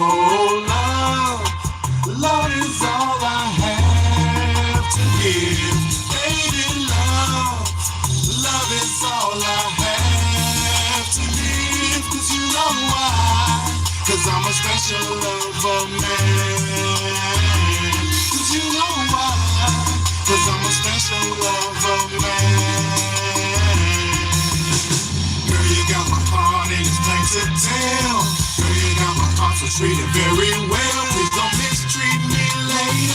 Oh, love is all I have to give. Baby, love is all I have to give. 'Cause you know why? 'Cause I'm a special lover man. 'Cause you know why? 'Cause I'm a special lover man. Girl, you got my heart and it's plain to tell. Girl, you got my heart, so treat it very well. Please don't mistreat me, lady,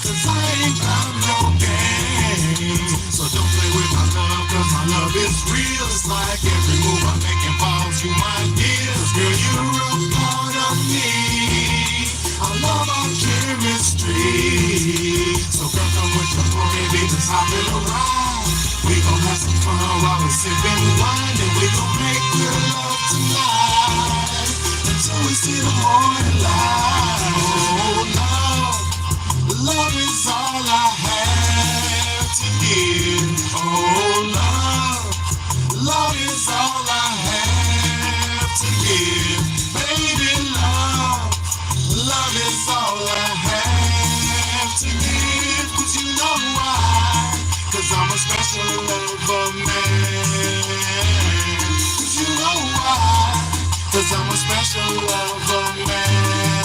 'cause I ain't got no game. So don't play with my love, 'cause my love is real. It's like every move I make involves you, my dear. 'Cause girl, you're a part of me. I love our chemistry. So girl, come with your boy, baby, just hop in a ride. We gon' have some fun while we're sipping wine, and we gon' make good love tonight until we see the morning light. Oh, love is all I have to give. Oh, love is all I have to give. Baby, love is all I have to give. 'Cause you know why? 'Cause I'm a special lover man. 'Cause you know why? 'Cause I'm a special lover man.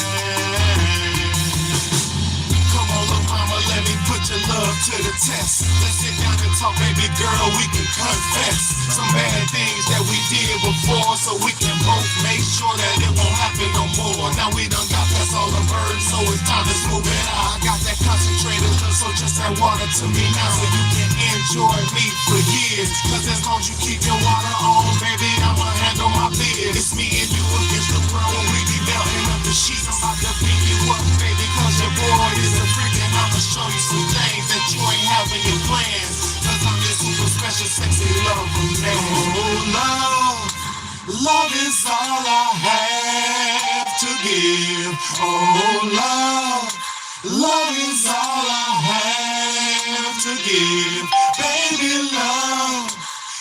Come on, little mama, let me put your love to the test. Let's sit down and talk, baby girl, we can confess some bad things that we did before, so we can both make sure that it won't happen no more. Now we done got past all the birds, so it's time to smooth it out. I got that concentrated love, so just add water to me now, so you can enjoy me for years. 'Cause as long as you keep your water on, baby, I'ma handle my biz. It's me and you against the world when we be melting up the sheets. I'm about to pick you up, baby, 'cause your boy is a freak, and I'ma show you some things that you ain't have in your plans. 'Cause I'm your super special, sexy lover man. Oh, love is all I have to give. Oh, love is all I have to give. Baby,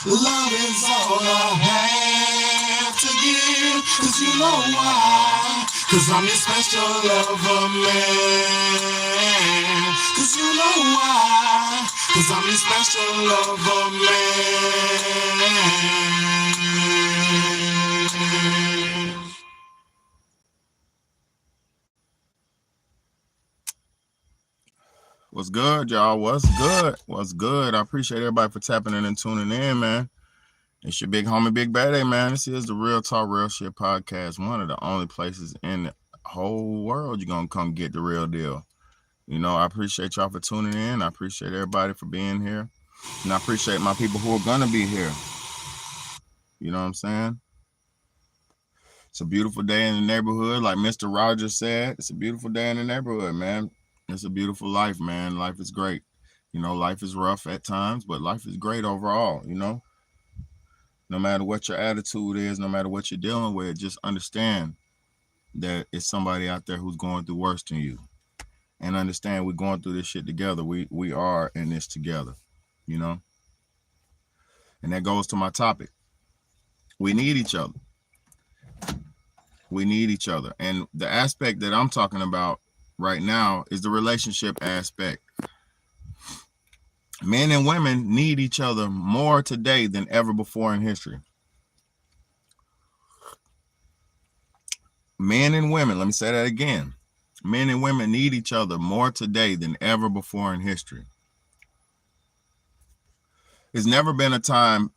love is all I have to give. 'Cause you know why? 'Cause I'm your special lover man. 'Cause you know why? 'Cause I'm your special lover man. What's good, y'all? What's good? What's good? I appreciate everybody for tapping in and tuning in, man. It's your big homie, Big Bad, man. This is the Real Talk, Real Shit podcast. One of the only places in the whole world you're going to come get the real deal. You know, I appreciate y'all for tuning in. I appreciate everybody for being here. And I appreciate my people who are going to be here. You know what I'm saying? It's a beautiful day in the neighborhood. Like Mr. Rogers said, it's a beautiful day in the neighborhood, man. It's a beautiful life, man. Life is great. You know, life is rough at times, but life is great overall, you know? No matter what your attitude is, no matter what you're dealing with, just understand that it's somebody out there who's going through worse than you. And understand we're going through this shit together. We are in this together, you know? And that goes to my topic. We need each other. We need each other. And the aspect that I'm talking about right now is the relationship aspect. Men and women need each other more today than ever before in history. Men and women, let me say that again. Men and women need each other more today than ever before in history. There's never been a time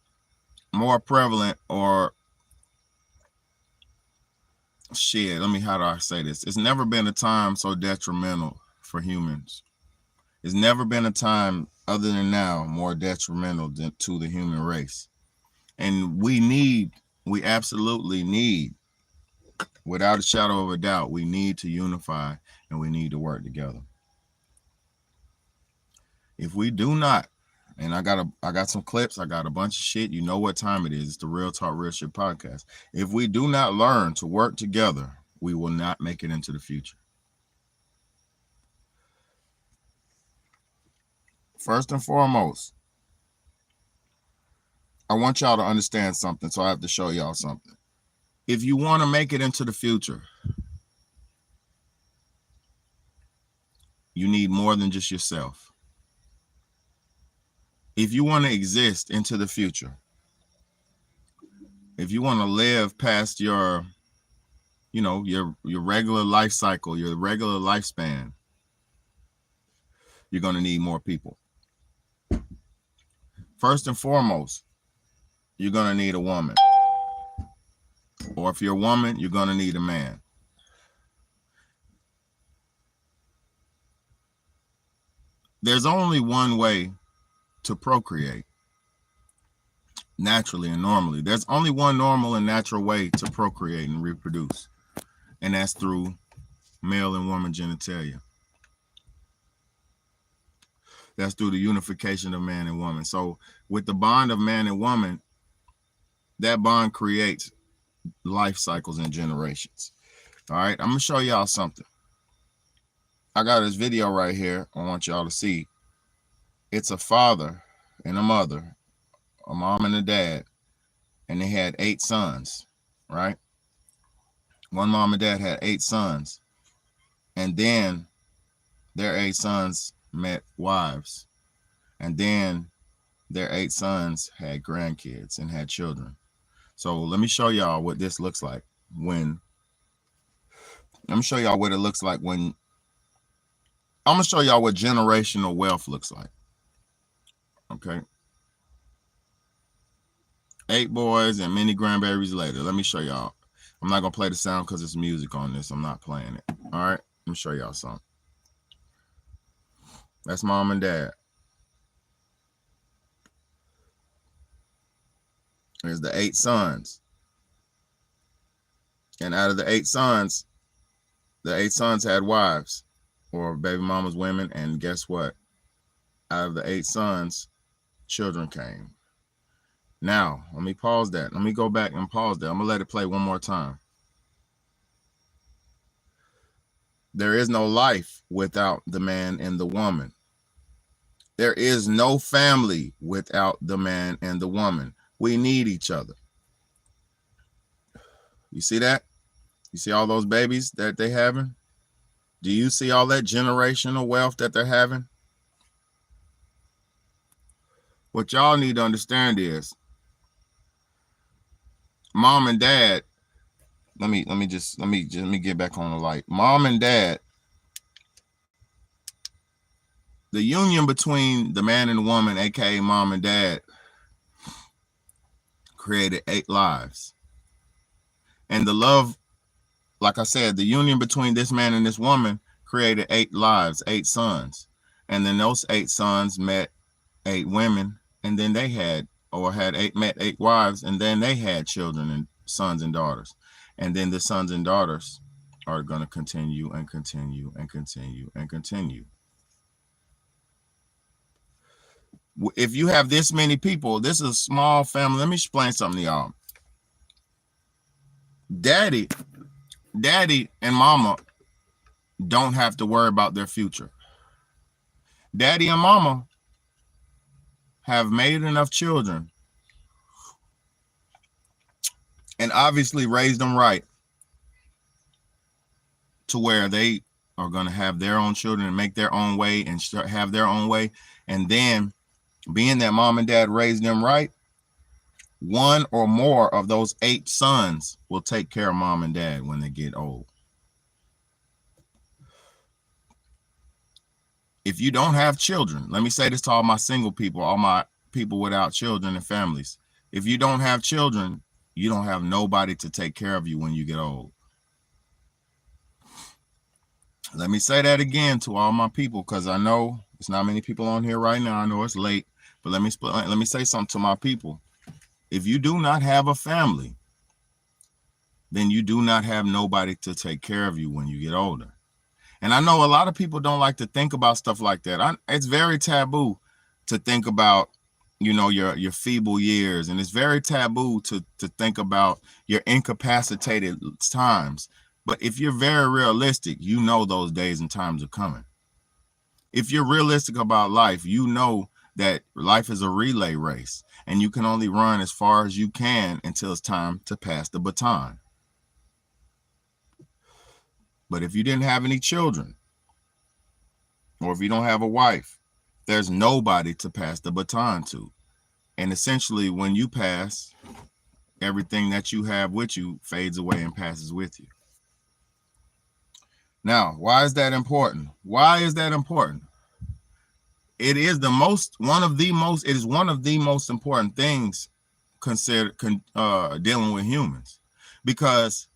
more prevalent or how do I say this? It's never been a time so detrimental for humans. There's never been a time other than now more detrimental to the human race. And we absolutely need, without a shadow of a doubt, we need to unify and we need to work together. If we do not, and I got some clips, I got a bunch of shit, you know what time it is. It's the Real Talk, Real Shit podcast. If we do not learn to work together, we will not make it into the future. First and foremost, I want y'all to understand something, so I have to show y'all something. If you want to make it into the future, you need more than just yourself. If you want to exist into the future, if you want to live past your, your regular life cycle, your regular lifespan, you're going to need more people. First and foremost, you're going to need a woman. Or if you're a woman, you're going to need a man. There's only one way to procreate, naturally and normally. There's only one normal and natural way to procreate and reproduce, and that's through male and woman genitalia. That's through the unification of man and woman. So with the bond of man and woman, that bond creates life cycles and generations. All right, I'm gonna show y'all something. I got this video right here I want y'all to see. It's a father and a mother, a mom and a dad, and they had 8 sons, right? One mom and dad had 8 sons, and then their 8 sons met wives, and then their 8 sons had grandkids and had children. So let me show y'all what this looks like when, let me show y'all what it looks like when, I'm gonna show y'all what generational wealth looks like. Okay. 8 boys and many grandbabies later. Let me show y'all. I'm not gonna play the sound because there's music on this. I'm not playing it. All right, let me show y'all something. That's mom and dad. There's the 8 sons. And out of the 8 sons, the 8 sons had wives or baby mamas, women. And guess what? Out of the 8 sons, children came. Now, let me pause that. Let me go back and pause that. I'm going to let it play one more time. There is no life without the man and the woman. There is no family without the man and the woman. We need each other. You see that? You see all those babies that they having? Do you see all that generational wealth that they're having? What y'all need to understand is mom and dad, let me get back on the light. Mom and dad, the union between the man and the woman, aka mom and dad, created 8 lives. And the love, like I said, the union between this man and this woman created 8 lives, 8 sons. And then those 8 sons met 8 women, and then they met 8 wives, and then they had children and sons and daughters. And then the sons and daughters are going to continue and continue and continue and continue. If you have this many people, this is a small family. Let me explain something to y'all. Daddy and mama don't have to worry about their future. Daddy and mama have made enough children and obviously raised them right to where they are going to have their own children and make their own way and have their own way. And then being that mom and dad raised them right, one or more of those 8 sons will take care of mom and dad when they get old. If you don't have children, let me say this to all my single people, all my people without children and families. If you don't have children, you don't have nobody to take care of you when you get old. Let me say that again to all my people, because I know it's not many people on here right now. I know it's late, but let me say something to my people. If you do not have a family, then you do not have nobody to take care of you when you get older. And I know a lot of people don't like to think about stuff like that. It's very taboo to think about, your feeble years. And it's very taboo to think about your incapacitated times. But if you're very realistic, you know those days and times are coming. If you're realistic about life, you know that life is a relay race and you can only run as far as you can until it's time to pass the baton. But if you didn't have any children, or if you don't have a wife, there's nobody to pass the baton to. And essentially, when you pass, everything that you have with you fades away and passes with you. Now, why is that important? Why is that important? It is one of the most important things considered dealing with humans, because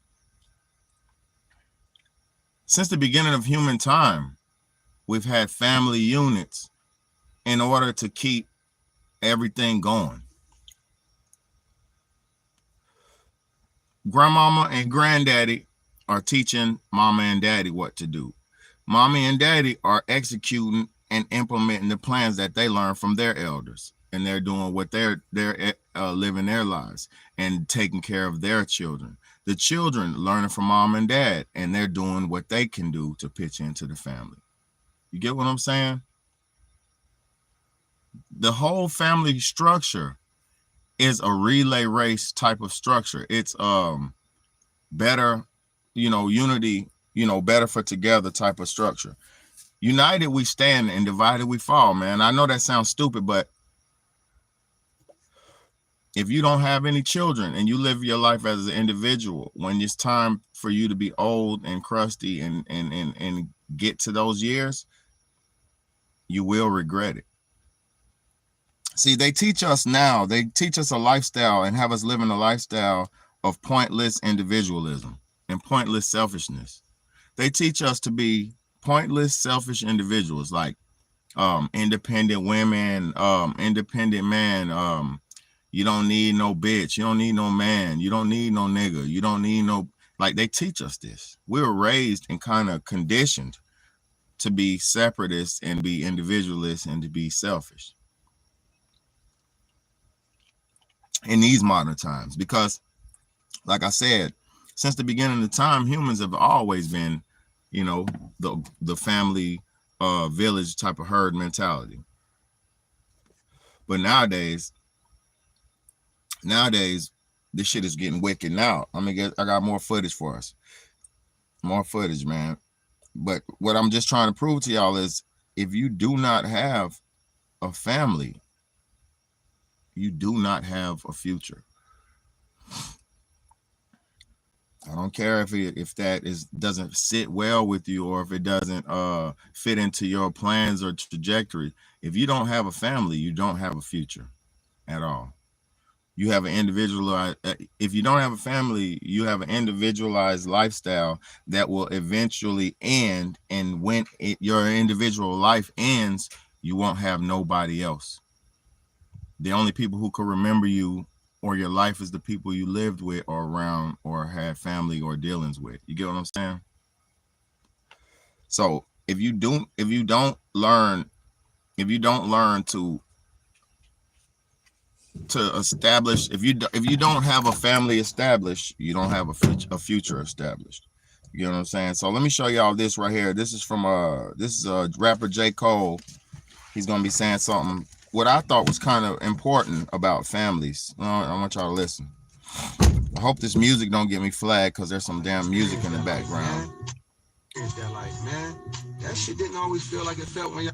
since the beginning of human time, we've had family units in order to keep everything going. Grandmama and granddaddy are teaching mama and daddy what to do. Mommy and daddy are executing and implementing the plans that they learned from their elders, and they're doing what they're living their lives and taking care of their children. The children learning from mom and dad, and they're doing what they can do to pitch into the family. You get what I'm saying? The whole family structure is a relay race type of structure. It's better, unity, better for together type of structure. United we stand and divided we fall, man. I know that sounds stupid, but if you don't have any children and you live your life as an individual, when it's time for you to be old and crusty and get to those years, you will regret it. See, they teach us a lifestyle and have us living a lifestyle of pointless individualism and pointless selfishness. They teach us to be pointless, selfish individuals, like independent women, independent man. You don't need no bitch. You don't need no man. You don't need no nigga. You don't need no, like, they teach us this. We were raised and kind of conditioned to be separatists and be individualists and to be selfish in these modern times, because, like I said, since the beginning of time, humans have always been, the family, village type of herd mentality. But nowadays, this shit is getting wicked now. I got more footage for us. More footage, man. But what I'm just trying to prove to y'all is, if you do not have a family, you do not have a future. I don't care if that doesn't sit well with you, or if it doesn't fit into your plans or trajectory. If you don't have a family, you don't have a future at all. You have an individualized, if you don't have a family, you have an individualized lifestyle that will eventually end. And when your individual life ends, you won't have nobody else. The only people who can remember you or your life is the people you lived with or around or had family or dealings with. You get what I'm saying? So if you don't learn to establish, if you don't have a family established, you don't have a future established. You know what I'm saying? So let me show y'all this right here. This is from rapper J. Cole. He's gonna be saying something what I thought was kind of important about families. I want y'all to listen. I hope this music don't get me flagged, because there's some damn music in the background. Man, that shit didn't always feel like it felt when y'all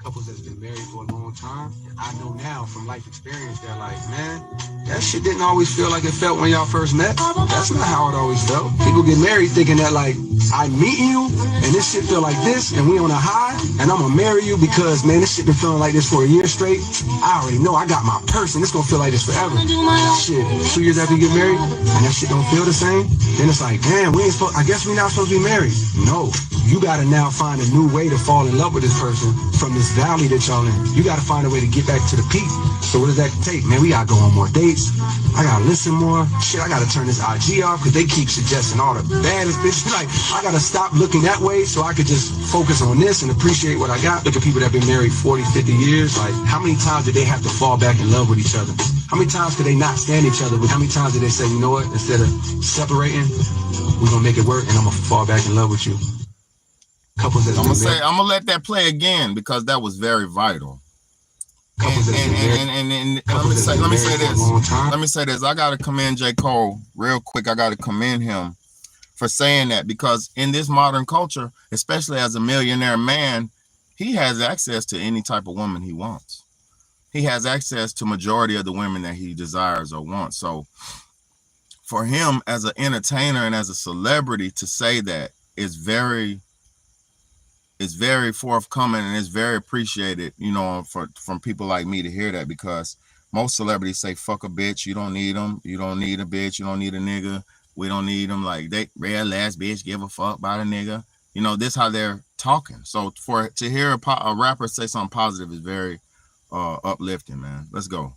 couples that's been married for a long time. I know now from life experience, they're like, man, that shit didn't always feel like it felt when y'all first met. That's not how it always felt. People get married thinking that, like, I meet you and this shit feel like this and we on a high and I'm gonna marry you because, man, this shit been feeling like this for a year straight. I already know I got my person. It's gonna feel like this forever. Shit, 2 years after you get married and that shit don't feel the same, then it's like, damn, I guess we not supposed to be married. No, you gotta now find a new way to fall in love with this person from this valley that y'all in. You gotta find a way to get back to the peak. So what does that take? Man, we gotta go on more dates. I gotta listen more. Shit, I gotta turn this IG off because they keep suggesting all the baddest bitches. Like, I gotta stop looking that way so I could just focus on this and appreciate what I got. Look at people that have been married 40, 50 years. Like, how many times did they have to fall back in love with each other? How many times could they not stand each other? How many times did they say, you know what, instead of separating, we're gonna make it work and I'm gonna fall back in love with you? I'm gonna let that play again, because that was very vital. And let me say this. I gotta commend J. Cole real quick. I gotta commend him for saying that, because in this modern culture, especially as a millionaire man, he has access to any type of woman he wants. He has access to majority of the women that he desires or wants. So for him as an entertainer and as a celebrity to say that is very forthcoming, and it's very appreciated, you know, from people like me to hear that, because most celebrities say fuck a bitch, you don't need them, you don't need a bitch, you don't need a nigga, we don't need them, like they real ass bitch give a fuck about a nigga, you know, this how they're talking. So to hear a rapper say something positive is very uplifting, man. Let's go.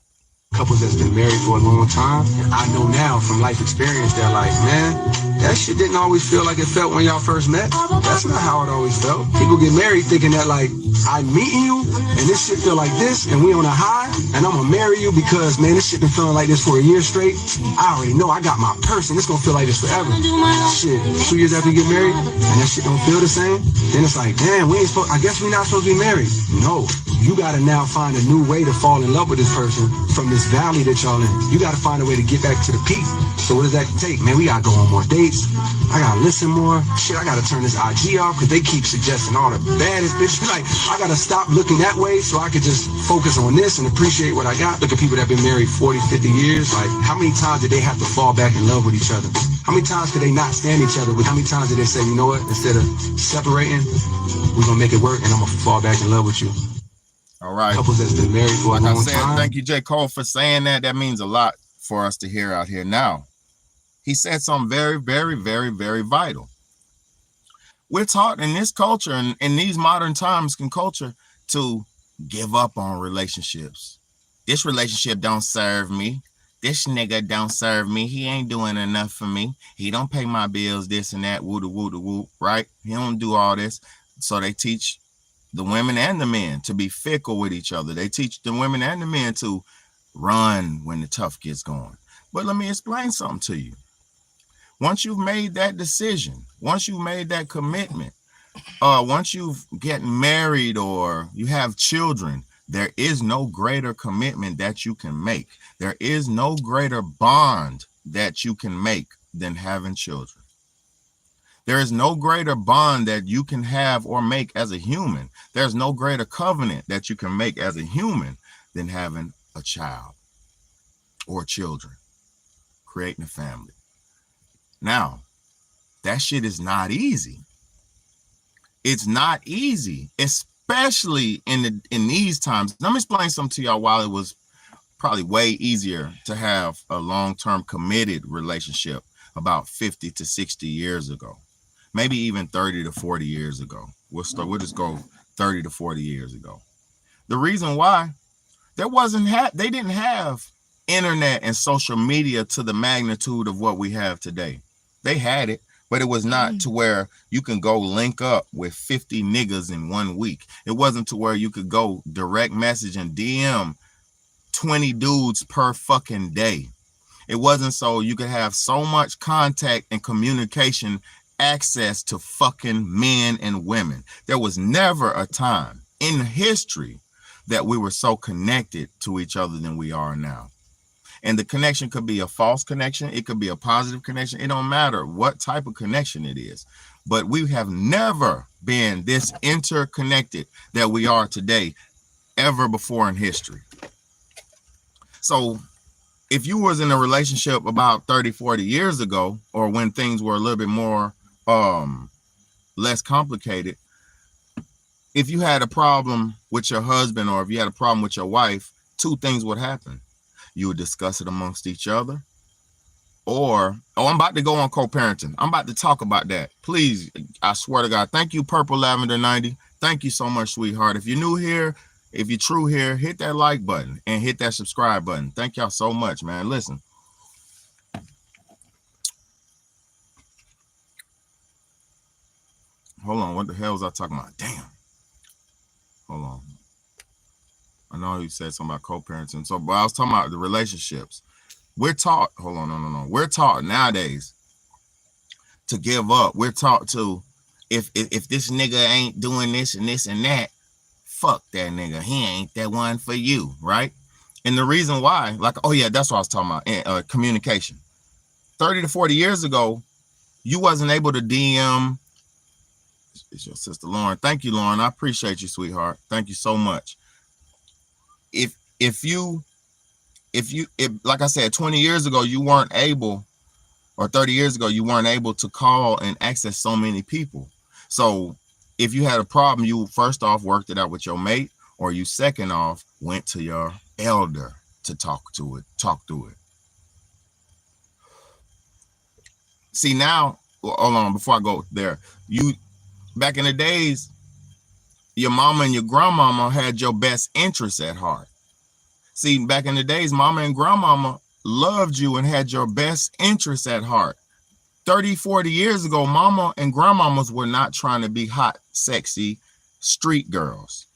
Couples that's been married for a long time, I know now from life experience, they're like, man, that shit didn't always feel like it felt when y'all first met. That's not how it always felt. People get married thinking that, like, I'm meeting you and this shit feel like this and we on a high and I'm gonna marry you because, man, this shit been feeling like this for a year straight. I already know I got my person. It's gonna feel like this forever. Shit, 2 years after you get married and that shit don't feel the same, then it's like, damn, I guess we not supposed to be married. No, you gotta now find a new way to fall in love with this person from this valley that y'all in. You gotta find a way to get back to the peak. So what does that take? Man, we gotta go on more dates. I gotta listen more. Shit, I gotta turn this IG off because they keep suggesting all the baddest bitches. Like, I gotta stop looking that way so I could just focus on this and appreciate what I got. Look at people that have been married 40, 50 years. Like, how many times did they have to fall back in love with each other? How many times could they not stand each other? How many times did they say, you know what, instead of separating, we're gonna make it work and I'm gonna fall back in love with you? All right. Couples that's been married for a long time. Thank you, J. Cole, for saying that. That means a lot for us to hear out here. Now, he said something very, very, very, very vital. We're taught in this culture and in these modern times in culture to give up on relationships. This relationship don't serve me. This nigga don't serve me. He ain't doing enough for me. He don't pay my bills, this and that, woo, right? He don't do all this. So they teach the women and the men to be fickle with each other. They teach the women and the men to run when the tough gets going. But let me explain something to you. Once you've made that decision, once you've made that commitment, once you've gotten married or you have children, there is no greater commitment that you can make. There is no greater bond that you can make than having children. There is no greater bond that you can have or make as a human. There's no greater covenant that you can make as a human than having a child or children, creating a family. Now, that shit is not easy. It's not easy, especially in these times. Let me explain something to y'all. While it was probably way easier to have a long-term committed relationship about 50 to 60 years ago, maybe even 30 to 40 years ago. We'll just go 30 to 40 years ago. The reason why, they didn't have internet and social media to the magnitude of what we have today. They had it, but it was not to where you can go link up with 50 niggas in 1 week. It wasn't to where you could go direct message and DM 20 dudes per fucking day. It wasn't so you could have so much contact and communication access to fucking men and women. There was never a time in history that we were so connected to each other than we are now. And the connection could be a false connection. It could be a positive connection. It don't matter what type of connection it is. But we have never been this interconnected that we are today ever before in history. So if you was in a relationship about 30, 40 years ago, or when things were a little bit more less complicated, if you had a problem with your husband or if you had a problem with your wife, two things would happen. You would discuss it amongst each other, or, I'm about to go on co-parenting. I'm about to talk about that. Please, I swear to God, thank you, Purple Lavender 90. Thank you so much, sweetheart. If you're new here, if you're true here, hit that like button and hit that subscribe button. Thank y'all so much, man. Listen. Hold on, what the hell was I talking about? Damn. Hold on. I know you said something about co-parenting. So, but I was talking about the relationships. We're taught, hold on, no. We're taught nowadays to give up. We're taught to, if this nigga ain't doing this and this and that, fuck that nigga. He ain't that one for you, right? And the reason why, like, oh yeah, that's what I was talking about, communication. 30 to 40 years ago, you wasn't able to DM. It's your sister Lauren. Thank you, Lauren. I appreciate you, sweetheart. Thank you so much. If like I said, 20 years ago you weren't able, or 30 years ago you weren't able to call and access so many people. So if you had a problem, you first off worked it out with your mate, or you second off went to your elder to talk through it. See, now, hold on, before I go there, back in the days, your mama and your grandmama had your best interests at heart. See, back in the days, mama and grandmama loved you and had your best interests at heart. 30, 40 years ago, mama and grandmamas were not trying to be hot, sexy street girls.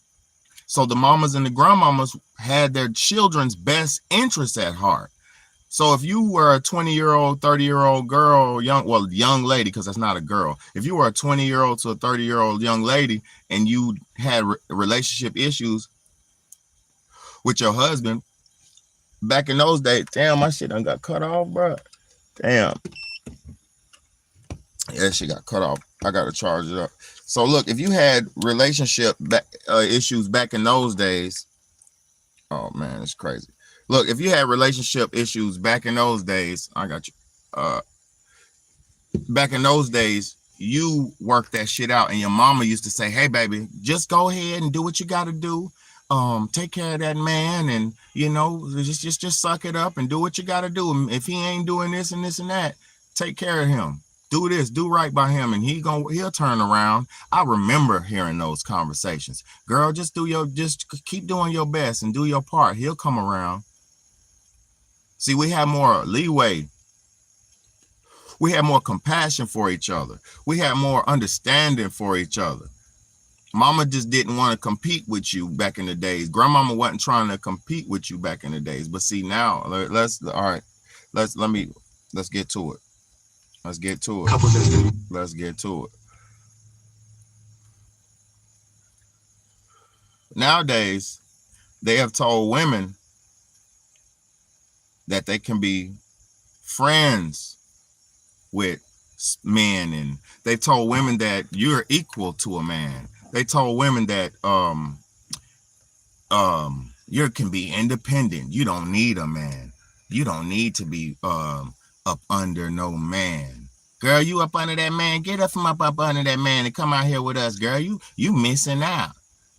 So the mamas and the grandmamas had their children's best interests at heart. So if you were a 20-year-old, 30-year-old girl, young lady, because that's not a girl. If you were a 20-year-old to a 30-year-old young lady and you had relationship issues with your husband, back in those days, damn, my shit done got cut off, bro. Damn. Yeah, she got cut off. I got to charge it up. So look, if you had relationship issues back in those days, oh man, it's crazy. Look, if you had relationship issues back in those days, I got you. Back in those days, you worked that shit out, and your mama used to say, "Hey, baby, just go ahead and do what you got to do. Take care of that man, and just suck it up and do what you got to do. If he ain't doing this and this and that, take care of him. Do this, do right by him, and he'll turn around." I remember hearing those conversations. Girl, just keep doing your best and do your part. He'll come around. See, we have more leeway. We have more compassion for each other. We have more understanding for each other. Mama just didn't want to compete with you back in the days. Grandmama wasn't trying to compete with you back in the days. But see, now let's get to it. Let's get to it. Nowadays, they have told women that they can be friends with men, and they told women that you're equal to a man. They told women that you can be independent. You don't need a man. You don't need to be up under no man. Girl, you up under that man, get up from up under that man and come out here with us, girl. You missing out,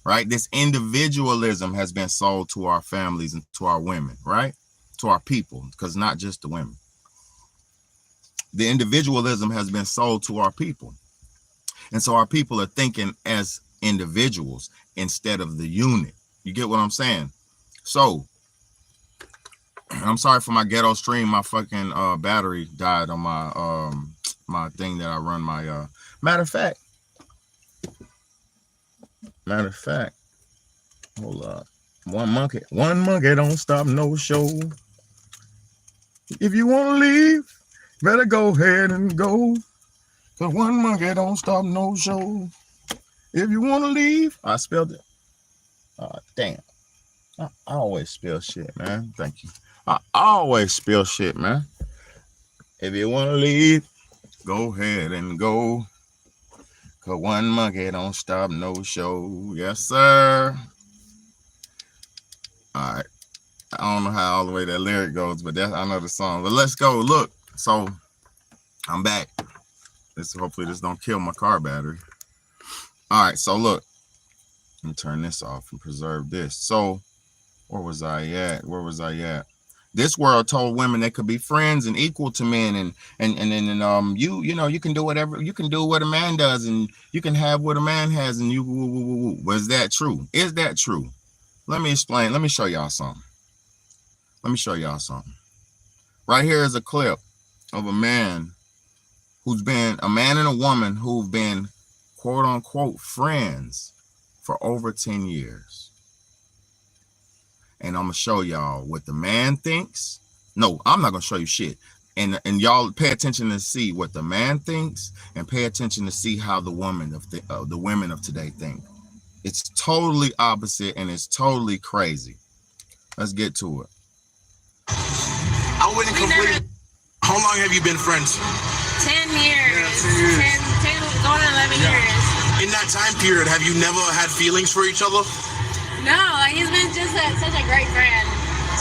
right? This individualism has been sold to our families and to our women, right? To our people, because not just the women. The individualism has been sold to our people. And so our people are thinking as individuals instead of the unit. You get what I'm saying? So I'm sorry for my ghetto stream. My fucking battery died on my my thing that I run my matter of fact, hold up. One monkey don't stop no show. If you want to leave, better go ahead and go. Cause one monkey don't stop no show. If you want to leave, I spelled it. Damn. I always spill shit, man. Thank you. I always spill shit, man. If you want to leave, go ahead and go. Cause one monkey don't stop no show. Yes, sir. All right. I don't know how all the way that lyric goes, but I know the song. But let's go. Look. So I'm back. Hopefully this don't kill my car battery. All right. So look. Let me turn this off and preserve this. So where was I at? This world told women they could be friends and equal to men, and you can do whatever, you can do what a man does, and you can have what a man has, and was that true? Is that true? Let me explain. Let me show y'all something. Right here is a clip of a man and a woman who've been quote unquote friends for over 10 years. And I'm gonna show y'all what the man thinks. No, I'm not gonna show you shit. And y'all pay attention to see what the man thinks, and pay attention to see how the women of today think. It's totally opposite, and it's totally crazy. Let's get to it. I wouldn't complete. How long have you been friends? 10 years. Yeah, 10 going on 11 years. In that time period, have you never had feelings for each other? No, like he's been just such a great friend.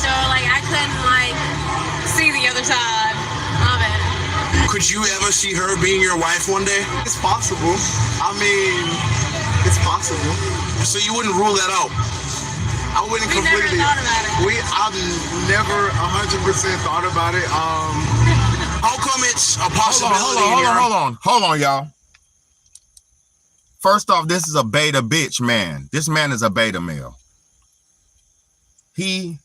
So like I couldn't like see the other side of it. Could you ever see her being your wife one day? It's possible. I mean, it's possible. So you wouldn't rule that out? I wouldn't We completely. never thought about it. I've never 100% thought about it. How come it's a possibility? Hold on, y'all. First off, this is a beta bitch man. This man is a beta male. He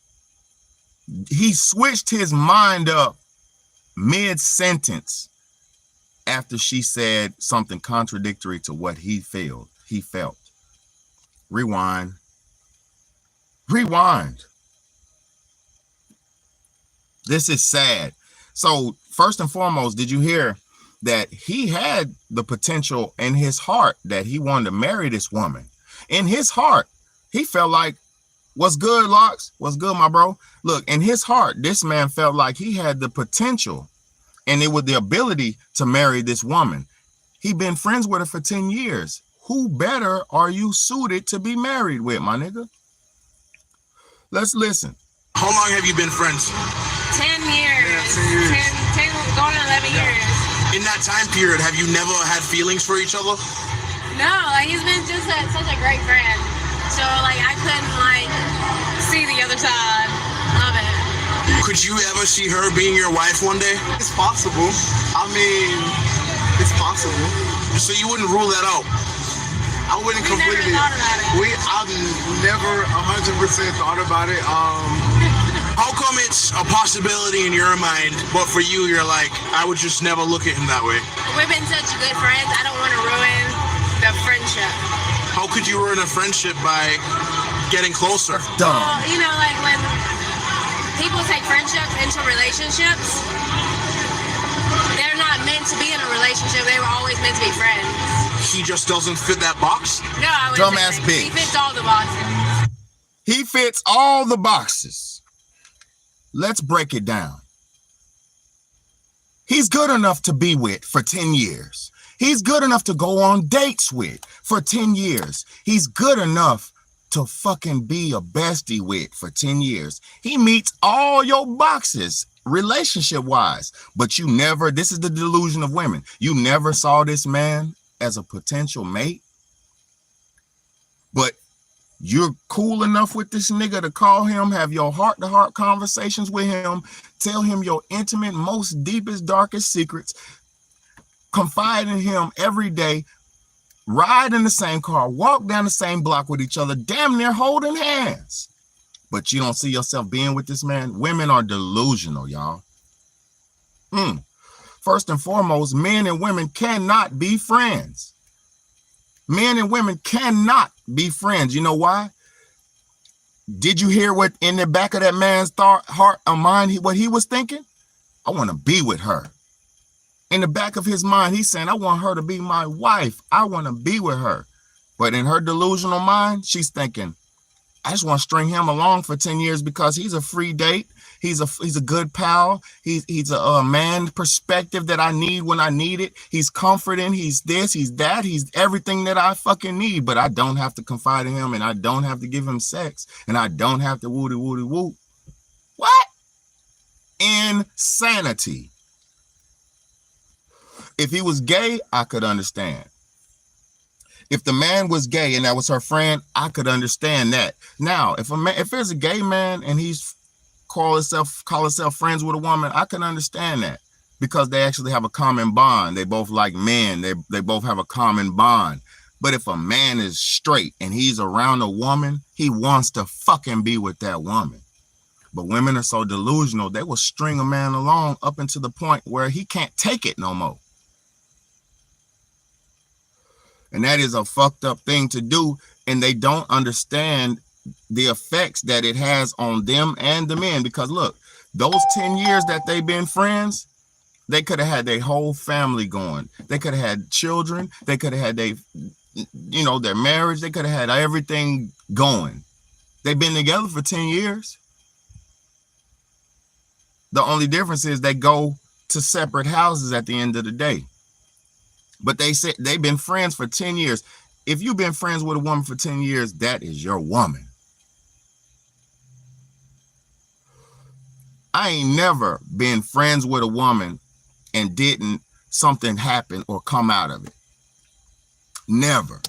switched his mind up mid-sentence after she said something contradictory to what he felt. Rewind. This is sad. So first and foremost, did you hear that he had the potential in his heart that he wanted to marry this woman? In his heart, he felt like, what's good, Locks? What's good, my bro? Look, in his heart, this man felt like he had the potential and it was the ability to marry this woman. He'd been friends with her for 10 years. Who better are you suited to be married with, my nigga? Let's listen. How long have you been friends? 10 years. Yeah, 10 going on 11 years. In that time period, have you never had feelings for each other? No, like he's been just such a great friend. So like I couldn't like see the other side of it. Could you ever see her being your wife one day? It's possible. I mean, it's possible. So you wouldn't rule that out? I wouldn't We completely. never thought about it. I've never 100% thought about it. How come it's a possibility in your mind, but for you, you're like, I would just never look at him that way? We've been such good friends. I don't want to ruin the friendship. How could you ruin a friendship by getting closer? Dumb. Well, you know, like when people take friendships into relationships, they're not meant to be in a relationship. They were always meant to be friends. He just doesn't fit that box? No, I wouldn't Dumbass say that. He bitch. fits all the boxes. He fits all the boxes. Let's break it down. He's good enough to be with for 10 years. He's good enough to go on dates with for 10 years. He's good enough to fucking be a bestie with for 10 years. He meets all your boxes relationship-wise, but you never, this is the delusion of women, you never saw this man as a potential mate, but you're cool enough with this nigga to call him, have your heart-to-heart conversations with him, tell him your intimate, most deepest, darkest secrets, confide in him every day, ride in the same car, walk down the same block with each other, damn near holding hands. But you don't see yourself being with this man. Women are delusional, y'all. First and foremost, men and women cannot be friends. Men and women cannot be friends. You know why? Did you hear what in the back of that man's heart or mind, what he was thinking? I want to be with her. In the back of his mind, he's saying, I want her to be my wife. I want to be with her. But in her delusional mind, she's thinking, I just want to string him along for 10 years because he's a free date. He's a good pal. He's a man perspective that I need when I need it. He's comforting. He's this, he's that. He's everything that I fucking need. But I don't have to confide in him, and I don't have to give him sex, and I don't have to woody woody woo. What? Insanity. If he was gay, I could understand. If the man was gay and that was her friend, I could understand that. Now, if there's a gay man and he's call himself friends with a woman, I can understand that because they actually have a common bond. They both like men. They both have a common bond. But if a man is straight and he's around a woman, he wants to fucking be with that woman. But women are so delusional, they will string a man along up until the point where he can't take it no more. And that is a fucked up thing to do. And they don't understand the effects that it has on them and the men. Because look, those 10 years that they've been friends, they could have had their whole family going. They could have had children. They could have had their marriage. They could have had everything going. They've been together for 10 years. The only difference is they go to separate houses at the end of the day. But they said they've been friends for 10 years. If you've been friends with a woman for 10 years, that is your woman. I ain't never been friends with a woman and didn't something happen or come out of it. Never.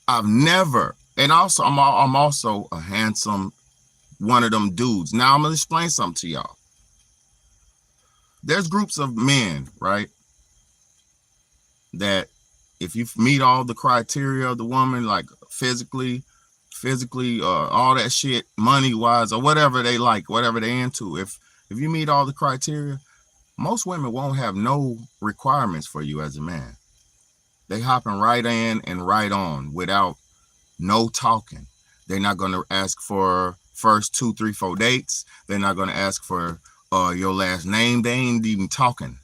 I've never. And also, I'm also a handsome one of them dudes. Now I'm gonna explain something to y'all. There's groups of men, right, that if you meet all the criteria of the woman, like physically, all that shit, money wise, or whatever they like, whatever they into, if you meet all the criteria, most women won't have no requirements for you as a man. They hopping right in and right on without no talking. They're not going to ask for first 2, 3, 4 dates. They're not going to ask for your last name. They ain't even talking.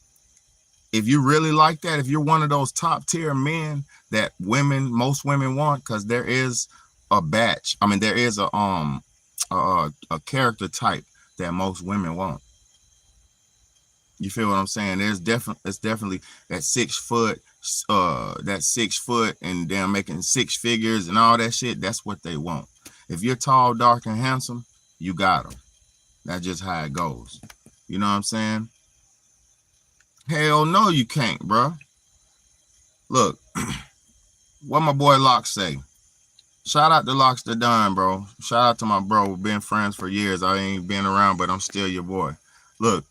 If you really like that, if you're one of those top tier men that most women want, because there is a batch. I mean, there is a character type that most women want. You feel what I'm saying? It's definitely that 6 foot, and they're making 6 figures and all that shit. That's what they want. If you're tall, dark, and handsome, you got them. That's just how it goes. You know what I'm saying? Hell no, you can't, bro. Look, what my boy Locks say. Shout out to Locks the Don, bro. Shout out to my bro. We've been friends for years. I ain't been around, but I'm still your boy. Look,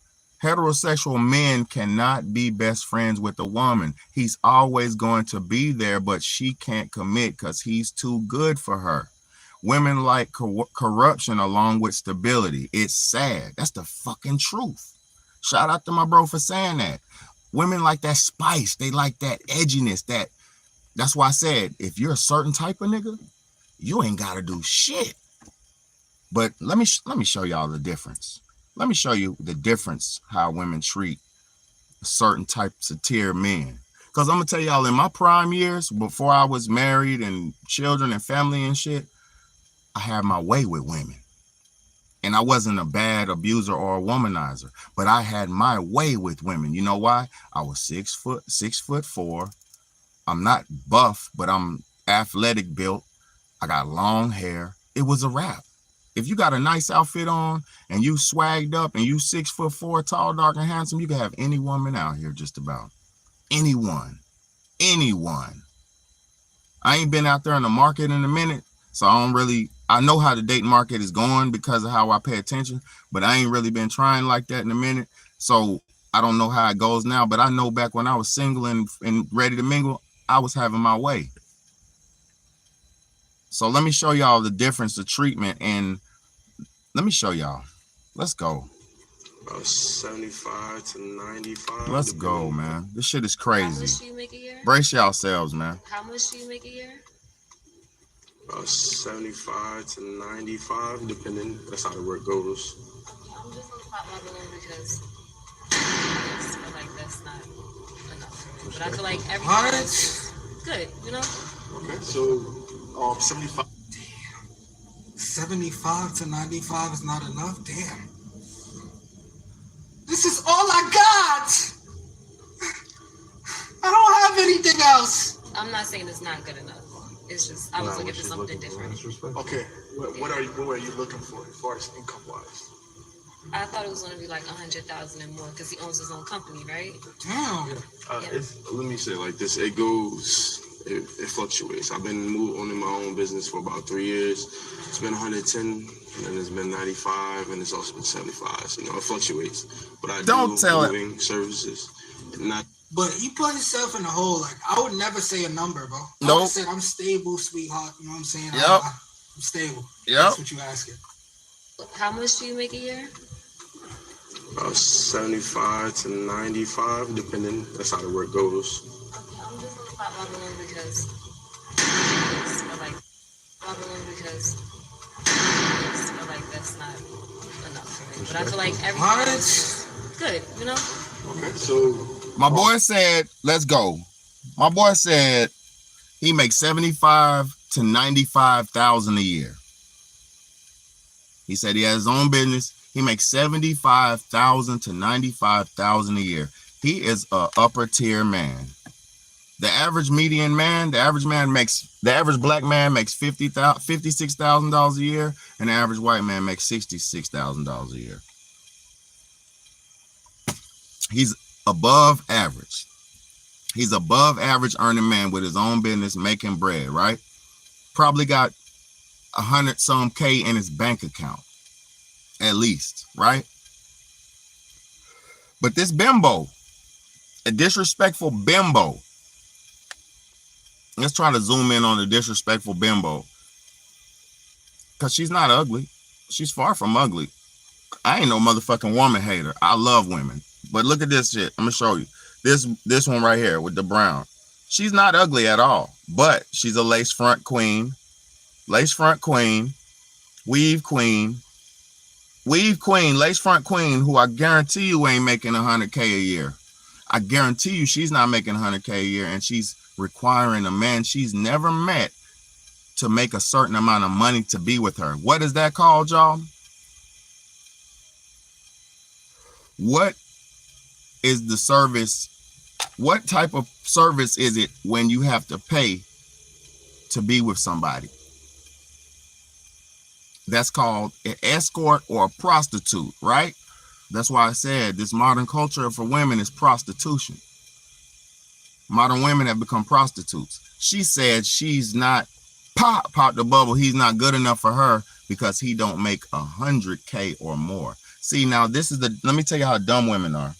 heterosexual men cannot be best friends with a woman. He's always going to be there, but she can't commit because he's too good for her. Women like corruption along with stability. It's sad. That's the fucking truth. Shout out to my bro for saying that. Women like that spice. They like that edginess. That's why I said, if you're a certain type of nigga, you ain't got to do shit. But let me show y'all the difference. Let me show you the difference how women treat certain types of tier men. Because I'm going to tell y'all, in my prime years, before I was married and children and family and shit, I had my way with women. And I wasn't a bad abuser or a womanizer, but I had my way with women. You know why? I was 6'4". I'm not buff, but I'm athletic built. I got long hair. It was a wrap. If you got a nice outfit on and you swagged up and you 6'4", tall, dark, and handsome, you can have any woman out here, just about. Anyone. I ain't been out there in the market in a minute, so I know how the dating market is going because of how I pay attention, but I ain't really been trying like that in a minute. So I don't know how it goes now, but I know back when I was single and ready to mingle, I was having my way. So let me show y'all the difference of treatment, and let me show y'all. Let's go. About 75 to 95. Let's go, man. This shit is crazy. How much do you make a year? Brace yourselves, man. How much do you make a year? About 75 to 95, depending. That's how the work goes. I'm just gonna pop my balloon because I feel like that's not enough for me. But I feel like everything else is good, you know? Okay, so 75. Damn. 75 to 95 is not enough? Damn. This is all I got! I don't have anything else. I'm not saying it's not good enough. It's just I was looking for something different. Okay, what are you looking for as far as income wise? I thought it was gonna be like 100,000 and more because he owns his own company, right? Damn. Yeah. Let me say it like this. It goes, it fluctuates. I've been owning my own business for about 3 years. It's been 110, and then it's been 95, and it's also been 75. So, it fluctuates. But I Don't tell it. moving services. Not. But he put himself in a hole. Like, I would never say a number, bro. I Nope. would say I'm stable, sweetheart. You know what I'm saying? Yep. I'm stable. Yep. That's what you asking. How much do you make a year? About 75 to 95, depending. That's how the work goes. Okay, I'm just gonna pop my balloon because I just feel like that's not enough for me. But I feel like everything else is good, you know? Okay, so My boy said, let's go. My boy said he makes 75 to 95,000 a year. He said he has his own business. He makes 75,000 to 95,000 a year. He is a upper tier man. The average median man, the average black man makes $56,000 a year, and the average white man makes $66,000 a year. He's above average. He's above average earning man with his own business, making bread, right? Probably got 100 some K in his bank account, at least, right? But this bimbo, a disrespectful bimbo, let's try to zoom in on the disrespectful bimbo, because she's not ugly. She's far from ugly. I ain't no motherfucking woman hater. I love women. But look at this shit. I'm going to show you. This one right here with the brown. She's not ugly at all, but she's a lace front queen. Lace front queen. Weave queen. Weave queen. Lace front queen, who I guarantee you ain't making 100K a year. I guarantee you she's not making 100K a year, and she's requiring a man she's never met to make a certain amount of money to be with her. What is that called, y'all? What is the service? What type of service is it when you have to pay to be with somebody? That's called an escort or a prostitute, right? That's why I said this modern culture for women is prostitution. Modern women have become prostitutes. She said she's not, pop the bubble, he's not good enough for her because he don't make 100K or more. See, now this is let me tell you how dumb women are.